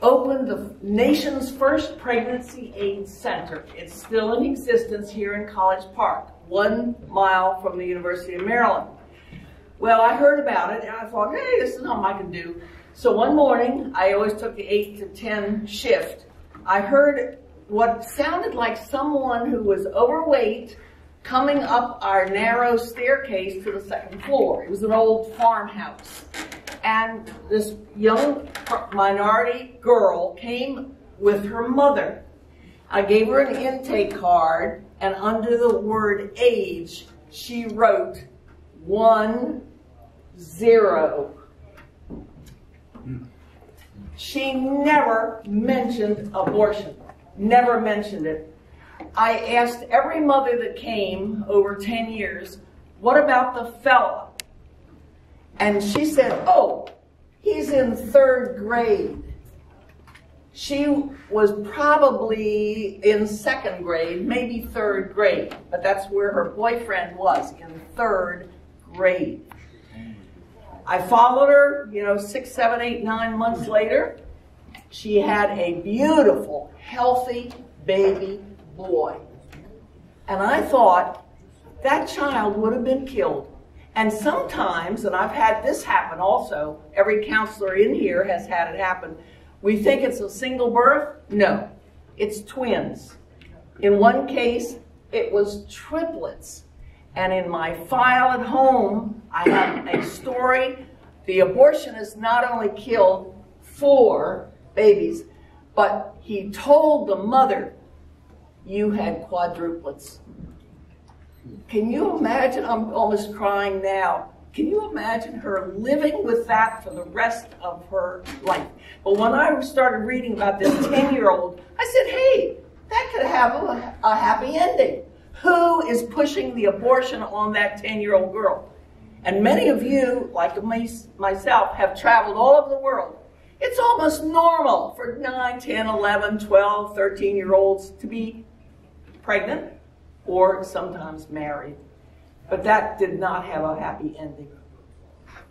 opened the nation's first pregnancy aid center. It's still in existence here in College Park, 1 mile from the University of Maryland. Well, I heard about it and I thought, hey, this is something I can do. So one morning, I always took the 8 to 10 shift. I heard what sounded like someone who was overweight coming up our narrow staircase to the 2nd floor. It was an old farmhouse. And this young minority girl came with her mother. I gave her an intake card, and under the word age, she wrote 10. She never mentioned abortion, never mentioned it. I asked every mother that came over 10 years, what about the fella? And she said, oh, he's in 3rd grade. She was probably in 2nd grade, maybe 3rd grade, but that's where her boyfriend was, in 3rd grade. I followed her, 6, 7, 8, 9 months later. She had a beautiful, healthy baby boy. And I thought that child would have been killed. And sometimes, and I've had this happen also, every counselor in here has had it happen, we think it's a single birth. No, it's twins. In one case, it was triplets. And in my file at home, I have a story. The abortionist not only killed 4 babies, but he told the mother, you had quadruplets. Can you imagine? I'm almost crying now. Can you imagine her living with that for the rest of her life? But when I started reading about this 10-year-old, I said, hey, that could have a happy ending. Who is pushing the abortion on that 10-year-old girl? And many of you, like myself, have traveled all over the world. It's almost normal for 9, 10, 11, 12, 13-year-olds to be pregnant or sometimes married. But that did not have a happy ending.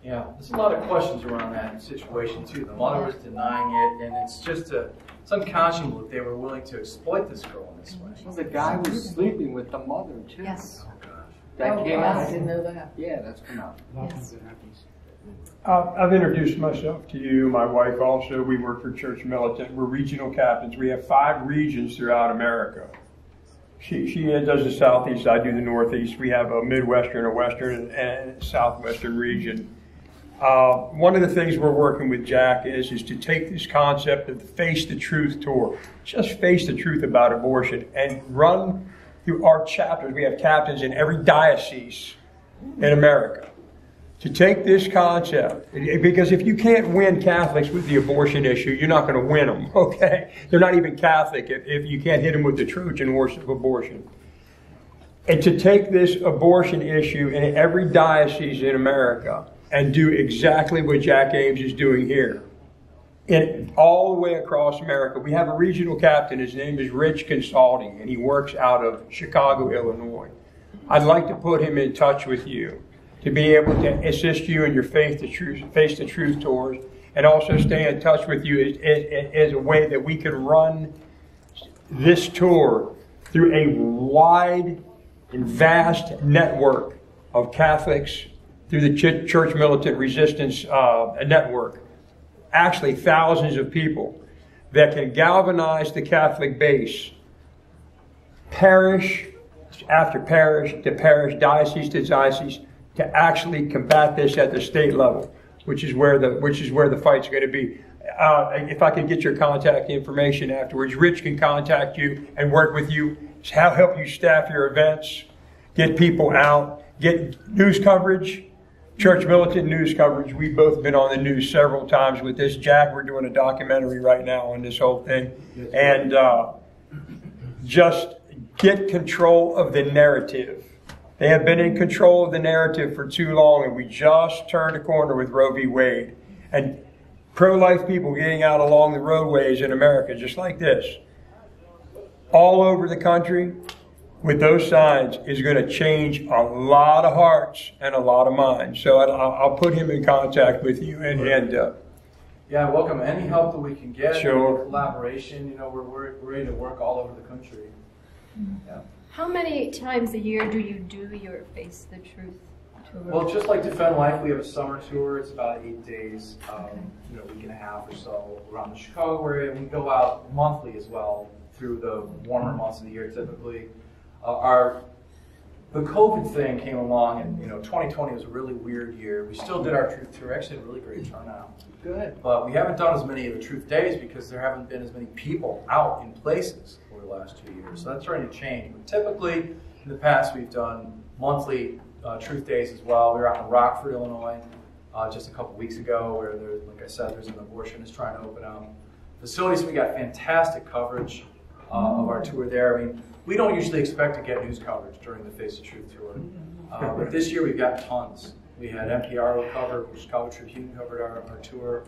Yeah, there's a lot of questions around that situation too. The mother was denying it, and it's just it's unconscionable that they were willing to exploit this girl in this way. Well, the guy was sleeping with the mother too. Yes. That came out. I didn't know that. Yeah, that's come out. Yes. I've introduced myself to you, my wife also. We work for Church Militant. We're regional captains. We have 5 regions throughout America. She does the Southeast, I do the Northeast. We have a Midwestern, a Western, and Southwestern region. One of the things we're working with Jack is to take this concept of the Face the Truth tour, just face the truth about abortion, and run through our chapters. We have captains in every diocese in America to take this concept, because if you can't win Catholics with the abortion issue, you're not going to win them, okay? They're not even Catholic if you can't hit them with the Trojan horse of abortion. And to take this abortion issue in every diocese in America and do exactly what Jack Ames is doing here. And all the way across America. We have a regional captain. His name is Rich Consalting, and he works out of Chicago, Illinois. I'd like to put him in touch with you to be able to assist you in your Face the Truth tours, and also stay in touch with you as a way that we can run this tour through a wide and vast network of Catholics through the Church Militant Resistance Network. Actually, thousands of people that can galvanize the Catholic base, parish after parish to parish, diocese to diocese, to actually combat this at the state level, which is where the fight's going to be. If I could get your contact information afterwards, Rich can contact you and work with you, help you staff your events, get people out, get news coverage, church militant news coverage. We've both been on the news several times with this. Jack, we're doing a documentary right now on this whole thing. And just get control of the narrative. They have been in control of the narrative for too long, and we just turned a corner with Roe v. Wade. And pro-life people getting out along the roadways in America, just like this, all over the country, with those signs, is going to change a lot of hearts and a lot of minds. So I'll put him in contact with you. Yeah, welcome any help that we can get. Sure. Any collaboration. You know, we're ready to work all over the country. Yeah. How many times a year do you do your Face the Truth tour? Well, just like Defend Life, we have a summer tour. It's about 8 days, you know, a week and a half or so around the Chicago area. And we go out monthly as well through the warmer months of the year typically. The COVID thing came along, and you know, 2020 was a really weird year. We still did our Truth Tour. Actually, had a really great turnout. Good. But we haven't done as many of the Truth Days because there haven't been as many people out in places over the last 2 years. So that's starting to change. But typically, in the past, we've done monthly Truth Days as well. We were out in Rockford, Illinois, just a couple weeks ago, where there, like I said, there's an abortionist trying to open up facilities. We got fantastic coverage of our tour there. I mean, we don't usually expect to get news coverage during the Face the Truth tour, but this year we've got tons. We had NPR cover, Chicago Tribune covered our tour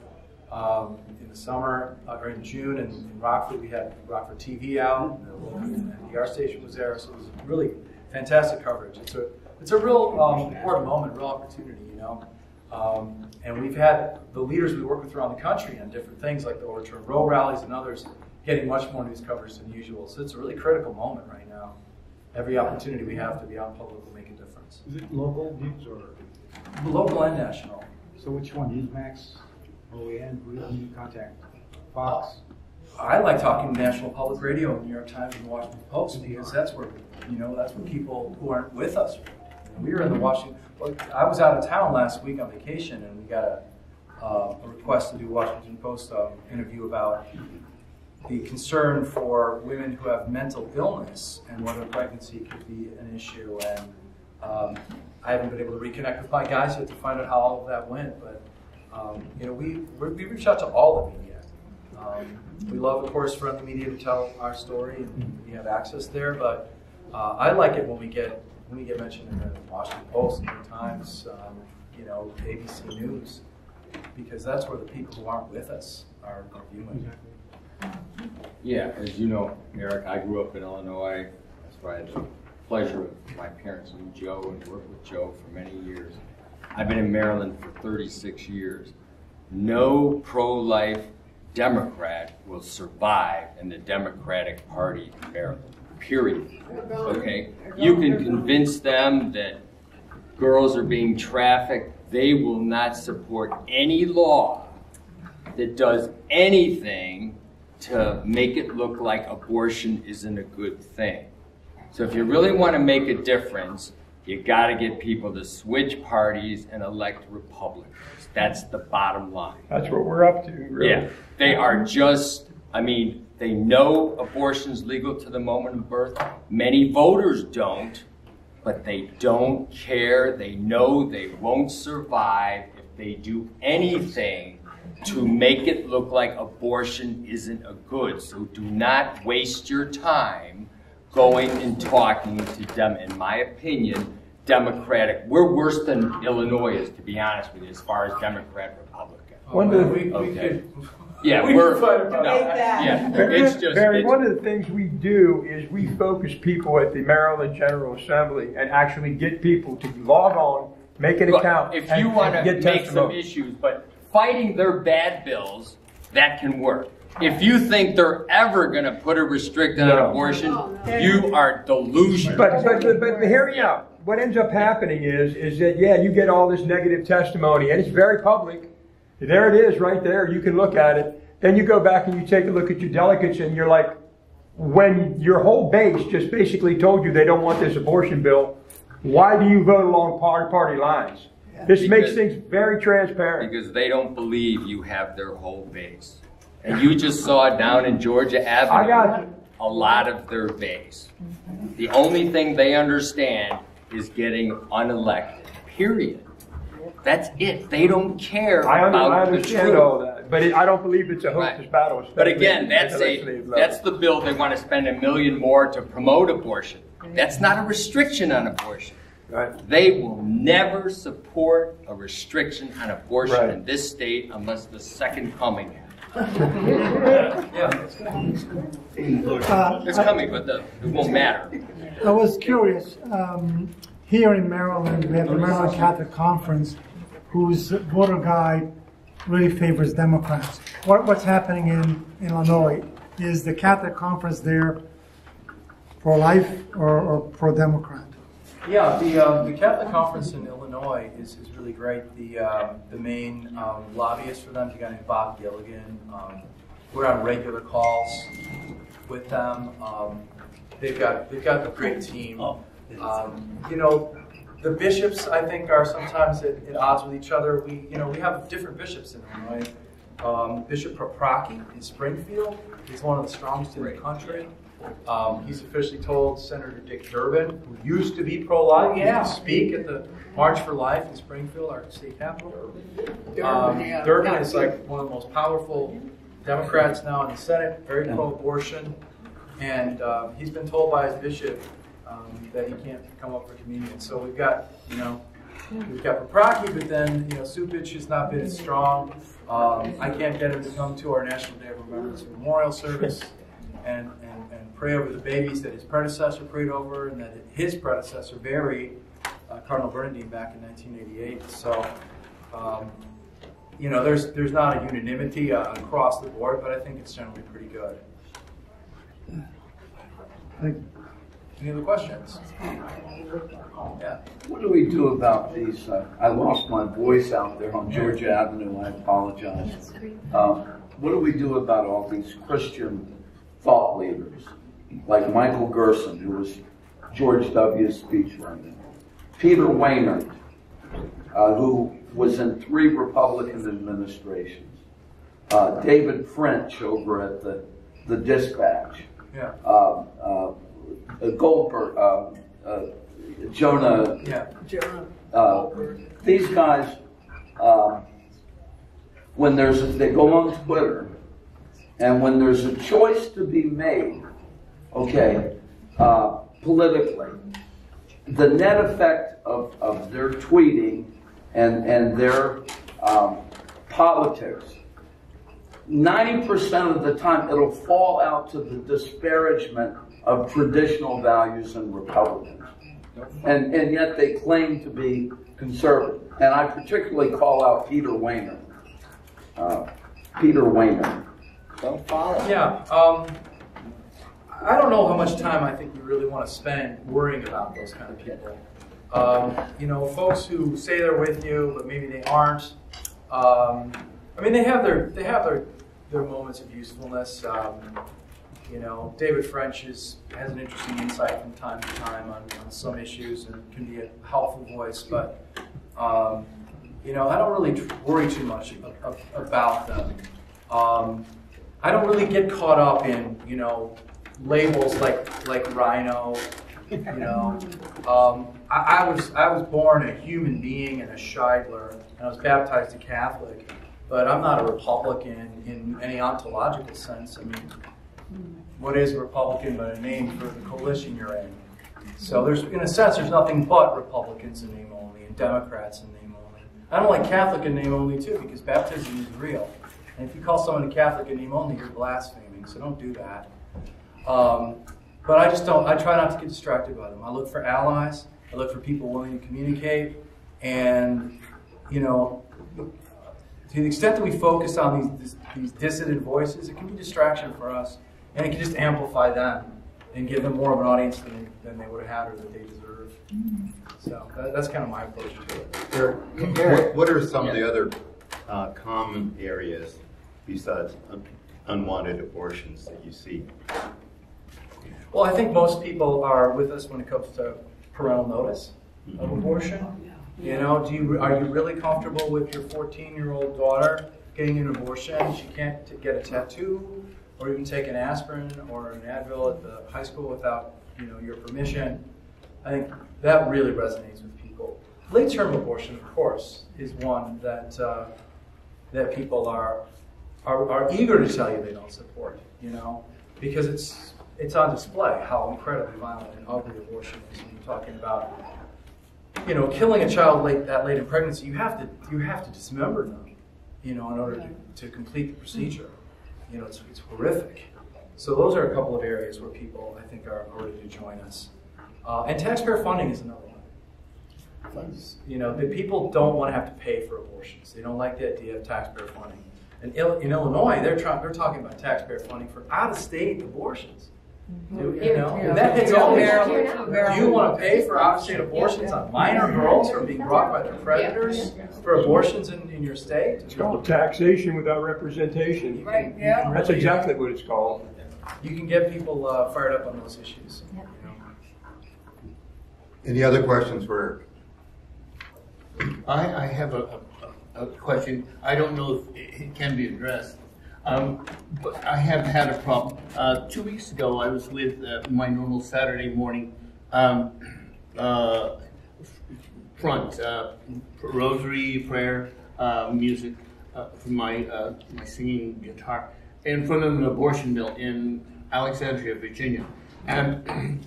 in the summer, or in June, and in Rockford we had Rockford TV out, the local NPR station was there, so it was really fantastic coverage. It's a real important moment, real opportunity, you know. And we've had the leaders we work with around the country on different things like the Overturn Row rallies and others getting much more news coverage than usual. So it's a really critical moment right now. Every opportunity we have to be out in public will make a difference. Is it local news or? Local and national. So which one? Newsmax, OAN, who do you contact? Fox? I like talking to National Public Radio, New York Times, and the Washington Post because that's where, you know, that's where people who aren't with us. We were in the Washington. I was out of town last week on vacation, and we got a request to do Washington Post interview about the concern for women who have mental illness and whether pregnancy could be an issue. And I haven't been able to reconnect with my guys yet to find out how all of that went. But you know, we reach out to all the media. We love, of course, friendly media to tell our story, and we have access there. But I like it when we get mentioned in the Washington Post, New York Times, you know, ABC News, because that's where the people who aren't with us are viewing. Yeah, as you know, Eric, I grew up in Illinois. That's why I had the pleasure of my parents knew Joe and worked with Joe for many years. I've been in Maryland for 36 years. No pro-life Democrat will survive in the Democratic Party in Maryland, period. Okay? You can convince them that girls are being trafficked. They will not support any law that does anything to make it look like abortion isn't a good thing. So if you really want to make a difference, you got to get people to switch parties and elect Republicans. That's the bottom line. That's what we're up to, really. Yeah, they are just, I mean, they know abortion's legal to the moment of birth. Many voters don't, but they don't care. They know they won't survive if they do anything to make it look like abortion isn't a good. So do not waste your time going and talking to them, in my opinion, Democratic. We're worse than Illinois is, to be honest with you, as far as Democrat, Republican. One of the things we do is we focus people at the Maryland General Assembly and actually get people to log on, make an account. If you want to make some issues, but fighting their bad bills, that can work. If you think they're ever going to put a restriction on abortion, you are delusional. But hear me out. What ends up happening is that, yeah, you get all this negative testimony, and it's very public. There it is right there. You can look at it. then you go back and you take a look at your delegates and you're like, when your whole base just basically told you they don't want this abortion bill, why do you vote along party lines? This makes things very transparent. Because they don't believe you have their whole base. And you just saw down in Georgia Avenue, I got you. A lot of their base. The only thing they understand is getting unelected, period. That's it. They don't care about I the understand truth. all that, but I don't believe it's a hopeless battle. But again, that's the bill they want to spend $1 million more to promote abortion. That's not a restriction on abortion. Right. They will never support a restriction on abortion in this state unless the second coming happens. It's coming, but it won't matter. I was curious. Here in Maryland, we have the Maryland Catholic Conference, whose voter guide really favors Democrats. What's happening in Illinois? Is the Catholic Conference there pro-life or pro-Democrat? Yeah, the Catholic Conference in Illinois is really great. The main lobbyist for them is a guy named Bob Gilligan. We're on regular calls with them. They've got a great team. The bishops, I think, are sometimes at odds with each other. We have different bishops in Illinois. Bishop Propraki in Springfield, he's one of the strongest in the country. He's officially told Senator Dick Durbin, who used to be pro-life, to speak at the March for Life in Springfield, our state capital. Durbin is like one of the most powerful Democrats now in the Senate, very pro-abortion, and he's been told by his bishop that he can't come up for communion. So we've got Propraki, but then Supich has not been as strong. I can't get him to come to our National Day of Remembrance memorial service and pray over the babies that his predecessor prayed over and that his predecessor buried, Cardinal Bernardine, back in 1988. So, there's not a unanimity across the board, but I think it's generally pretty good. Any other questions? Yeah. What do we do about these? I lost my voice out there on Georgia Avenue. I apologize. What do we do about all these Christian thought leaders, like Michael Gerson, who was George W.'s speechwriter, Peter Waynard, who was in 3 Republican administrations, David French over at the Dispatch, Goldberg, Jonah. These guys, when they go on Twitter, and when there's a choice to be made, politically, the net effect of their tweeting and their politics, 90% of the time it'll fall out to the disparagement of traditional values and Republicans. And yet they claim to be conservative. And I particularly call out Peter Waynard. Don't follow. Yeah. I don't know how much time I think we really want to spend worrying about those kind of people. Folks who say they're with you, but maybe they aren't. They have their moments of usefulness. David French has an interesting insight from time to time on some issues and can be a helpful voice, but I don't really worry too much about them. I don't really get caught up in labels like rhino. I was born a human being and a Scheidler, and I was baptized a Catholic, but I'm not a Republican in any ontological sense. I mean, what is a Republican but a name for the coalition you're in? So in a sense, there's nothing but Republicans in name only and Democrats in name only. I don't like Catholic in name only too, because baptism is real. And if you call someone a Catholic in name only, you're blaspheming, so don't do that. But I try not to get distracted by them. I look for allies, I look for people willing to communicate, and, to the extent that we focus on these dissident voices, it can be a distraction for us, and it can just amplify them and give them more of an audience than they would have had or that they deserve. So that's kind of my approach to it. What are some of the other common areas besides unwanted abortions that you see? Well, I think most people are with us when it comes to parental notice of abortion. You know, are you really comfortable with your 14-year-old daughter getting an abortion? She can't get a tattoo or even take an aspirin or an Advil at the high school without, your permission. I think that really resonates with people. Late-term abortion, of course, is one that that people are eager to tell you they don't support. Because it's on display how incredibly violent and ugly abortion is. When you're talking about, killing a child that late in pregnancy, you have to dismember them, in order to complete the procedure. It's horrific. So those are a couple of areas where people, I think, are ready to join us. And taxpayer funding is another one. The people don't want to have to pay for abortions. They don't like the idea of taxpayer funding. And in Illinois, they're talking about taxpayer funding for out-of-state abortions. And that hits all. Do you want to pay for out-of-state abortions on minor girls who are being brought by their predators for abortions in your state? It's called taxation without representation. Right, yeah. That's exactly what it's called. You can get people fired up on those issues. Any other questions for Eric? I have a question. I don't know if it can be addressed. But I have had a problem. 2 weeks ago, I was with my normal Saturday morning front, rosary, prayer, music from my singing guitar in front of an abortion mill in Alexandria, Virginia. And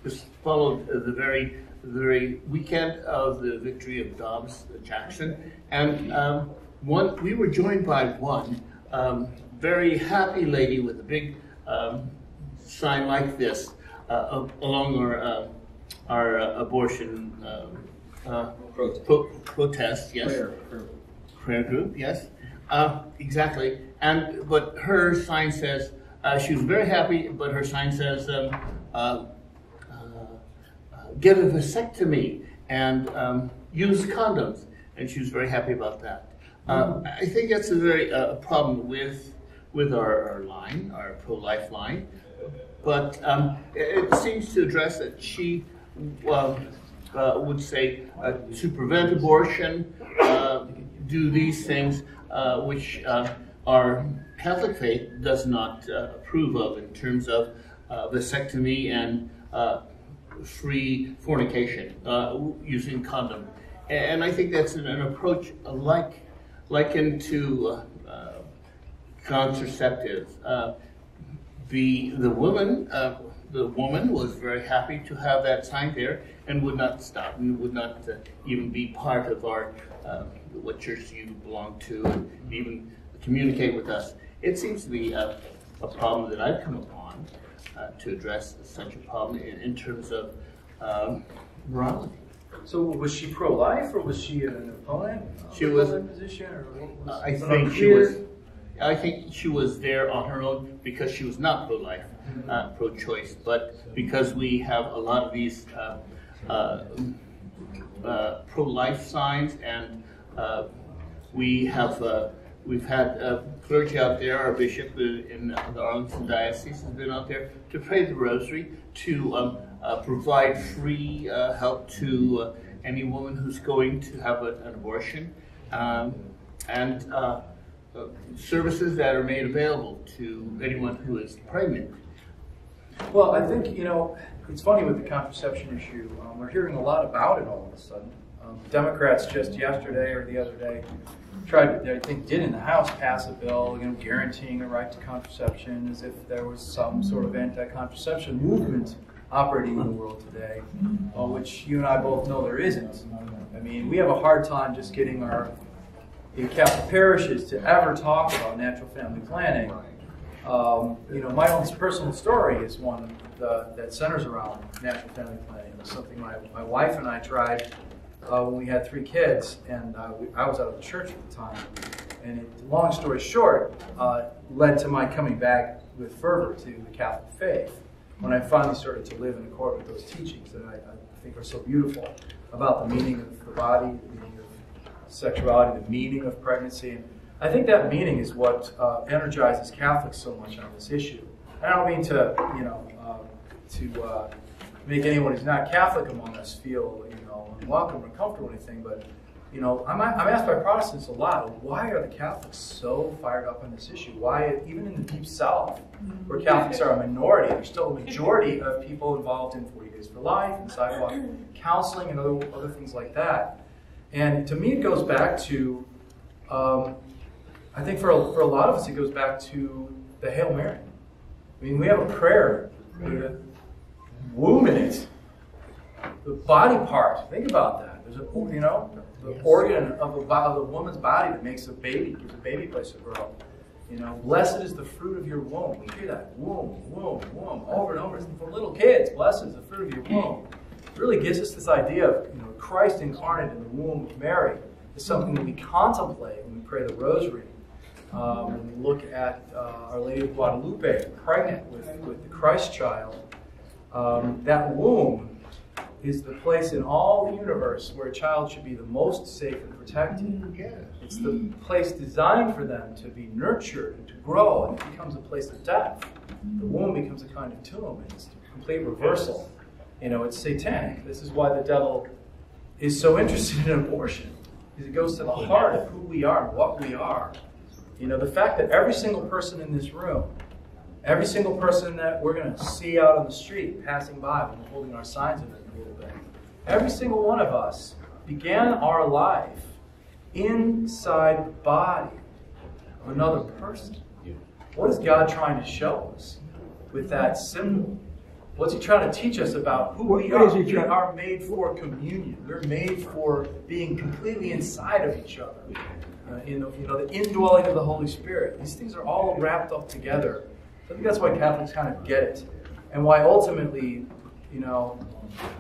this followed the very weekend of the victory of Dobbs Jackson. And we were joined by one very happy lady with a big sign like this along our abortion protest. Yes, prayer group. Yes, exactly. But her sign says she was very happy. But her sign says get a vasectomy and use condoms, and she was very happy about that. I think that's a very problem with our line, our pro-life line, but it seems to address that she would say to prevent abortion, do these things which our Catholic faith does not approve of in terms of vasectomy and free fornication using condom. And I think that's an approach likened to contraceptives. The woman was very happy to have that sign there and would not stop and would not even be part of our what church you belong to and even communicate with us. It seems to be a problem that I've come upon to address such a problem in terms of morality. So was she pro-life or was she an opponent? She was. Position, or what was, I think she was there on her own because she was not pro-life, pro-choice, but because we have a lot of these pro-life signs, and we've had clergy out there. Our bishop in the Arlington Diocese has been out there to pray the rosary, to provide free help to any woman who's going to have an abortion, and services that are made available to anyone who is pregnant. Well, I think, it's funny with the contraception issue. We're hearing a lot about it all of a sudden. Democrats just yesterday or the other day tried to, I think, did in the House pass a bill, guaranteeing a right to contraception, as if there was some sort of anti-contraception movement operating in the world today, which you and I both know there isn't. I mean, we have a hard time just getting our Catholic parishes to ever talk about natural family planning. My own personal story is one that centers around natural family planning. It was something my wife and I tried when we had 3 kids, and I was out of the church at the time. And long story short, led to my coming back with fervor to the Catholic faith when I finally started to live in accord with those teachings that I think are so beautiful about the meaning of the body, the meaning of sexuality, the meaning of pregnancy. And I think that meaning is what energizes Catholics so much on this issue. I don't mean to, make anyone who's not Catholic among us feel, unwelcome or uncomfortable or anything, but, I'm asked by Protestants a lot, why are the Catholics so fired up on this issue? Why, even in the Deep South, where Catholics are a minority, there's still a majority of people involved in 40 Days for Life and sidewalk counseling and other things like that. And to me, it goes back to, I think for a lot of us, it goes back to the Hail Mary. I mean, we have a prayer with a womb in it, the body part. Think about that. There's the organ of the woman's body that makes a baby, gives a baby place to grow. Blessed is the fruit of your womb. We hear that womb, womb, womb over and over. For little kids, blessed is the fruit of your womb. It really gives us this idea of Christ incarnate in the womb of Mary is something that we contemplate when we pray the Rosary. When we look at Our Lady of Guadalupe, pregnant with the Christ child, that womb is the place in all the universe where a child should be the most safe and protected. It's the place designed for them to be nurtured and to grow, and it becomes a place of death. The womb becomes a kind of tomb, and it's a complete reversal. It's satanic. This is why the devil is so interested in abortion, because it goes to the heart of who we are and what we are. The fact that every single person in this room, every single person that we're going to see out on the street passing by when we're holding our signs in a little bit, every single one of us began our life inside the body of another person. What is God trying to show us with that symbol? What's he trying to teach us about who we are? We are made for communion. We're made for being completely inside of each other. The indwelling of the Holy Spirit. These things are all wrapped up together. So I think that's why Catholics kind of get it. And why ultimately,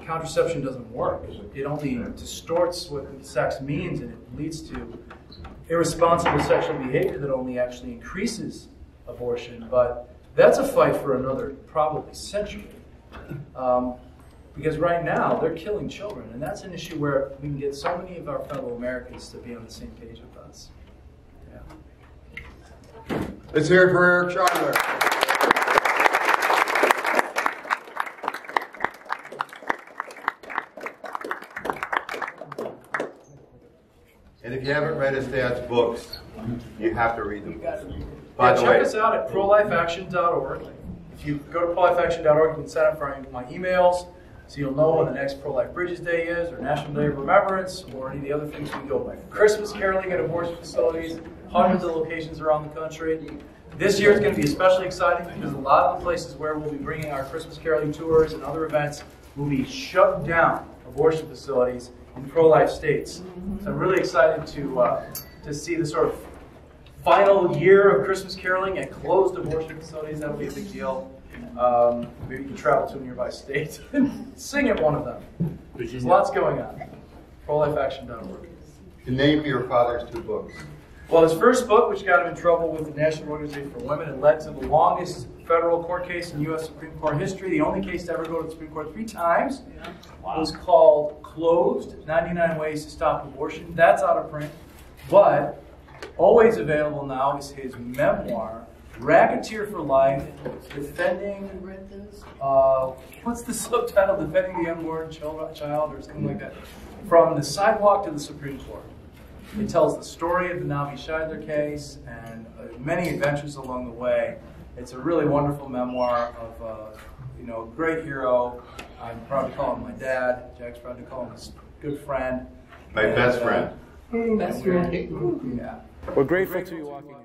contraception doesn't work. It only distorts what sex means, and it leads to irresponsible sexual behavior that only actually increases abortion. But that's a fight for another probably century. Because right now, they're killing children, and that's an issue where we can get so many of our fellow Americans to be on the same page with us. Yeah. Let's hear it for Eric Scheidler. And if you haven't read his dad's books, you have to read them. Check us out at prolifeaction.org. If you go to prolifeaction.org, you can sign up for my emails, so you'll know when the next Pro-Life Bridges Day is, or National Day of Remembrance, or any of the other things we go by. Christmas caroling at abortion facilities, hundreds of locations around the country. This year is going to be especially exciting because a lot of the places where we'll be bringing our Christmas caroling tours and other events will be shut down abortion facilities in pro-life states. So I'm really excited to see the sort of final year of Christmas caroling at closed abortion facilities. That'll be a big deal. Maybe you can travel to a nearby state and sing at one of them. There's lots going on. ProLifeAction.org. The name of your father's two books. Well, his first book, which got him in trouble with the National Organization for Women and led to the longest federal court case in U.S. Supreme Court history, the only case to ever go to the Supreme Court 3 times, was called Closed, 99 Ways to Stop Abortion. That's out of print. But always available now is his memoir, Racketeer for Life, Defending, what's the subtitle? Defending the Unborn Child or something like that. From the sidewalk to the Supreme Court. It tells the story of the Navi Scheidler case and many adventures along the way. It's a really wonderful memoir of a great hero. I'm proud to call him my dad. Jack's proud to call him his good friend. My best friend. Best friend. Yeah. We're grateful to you walking in.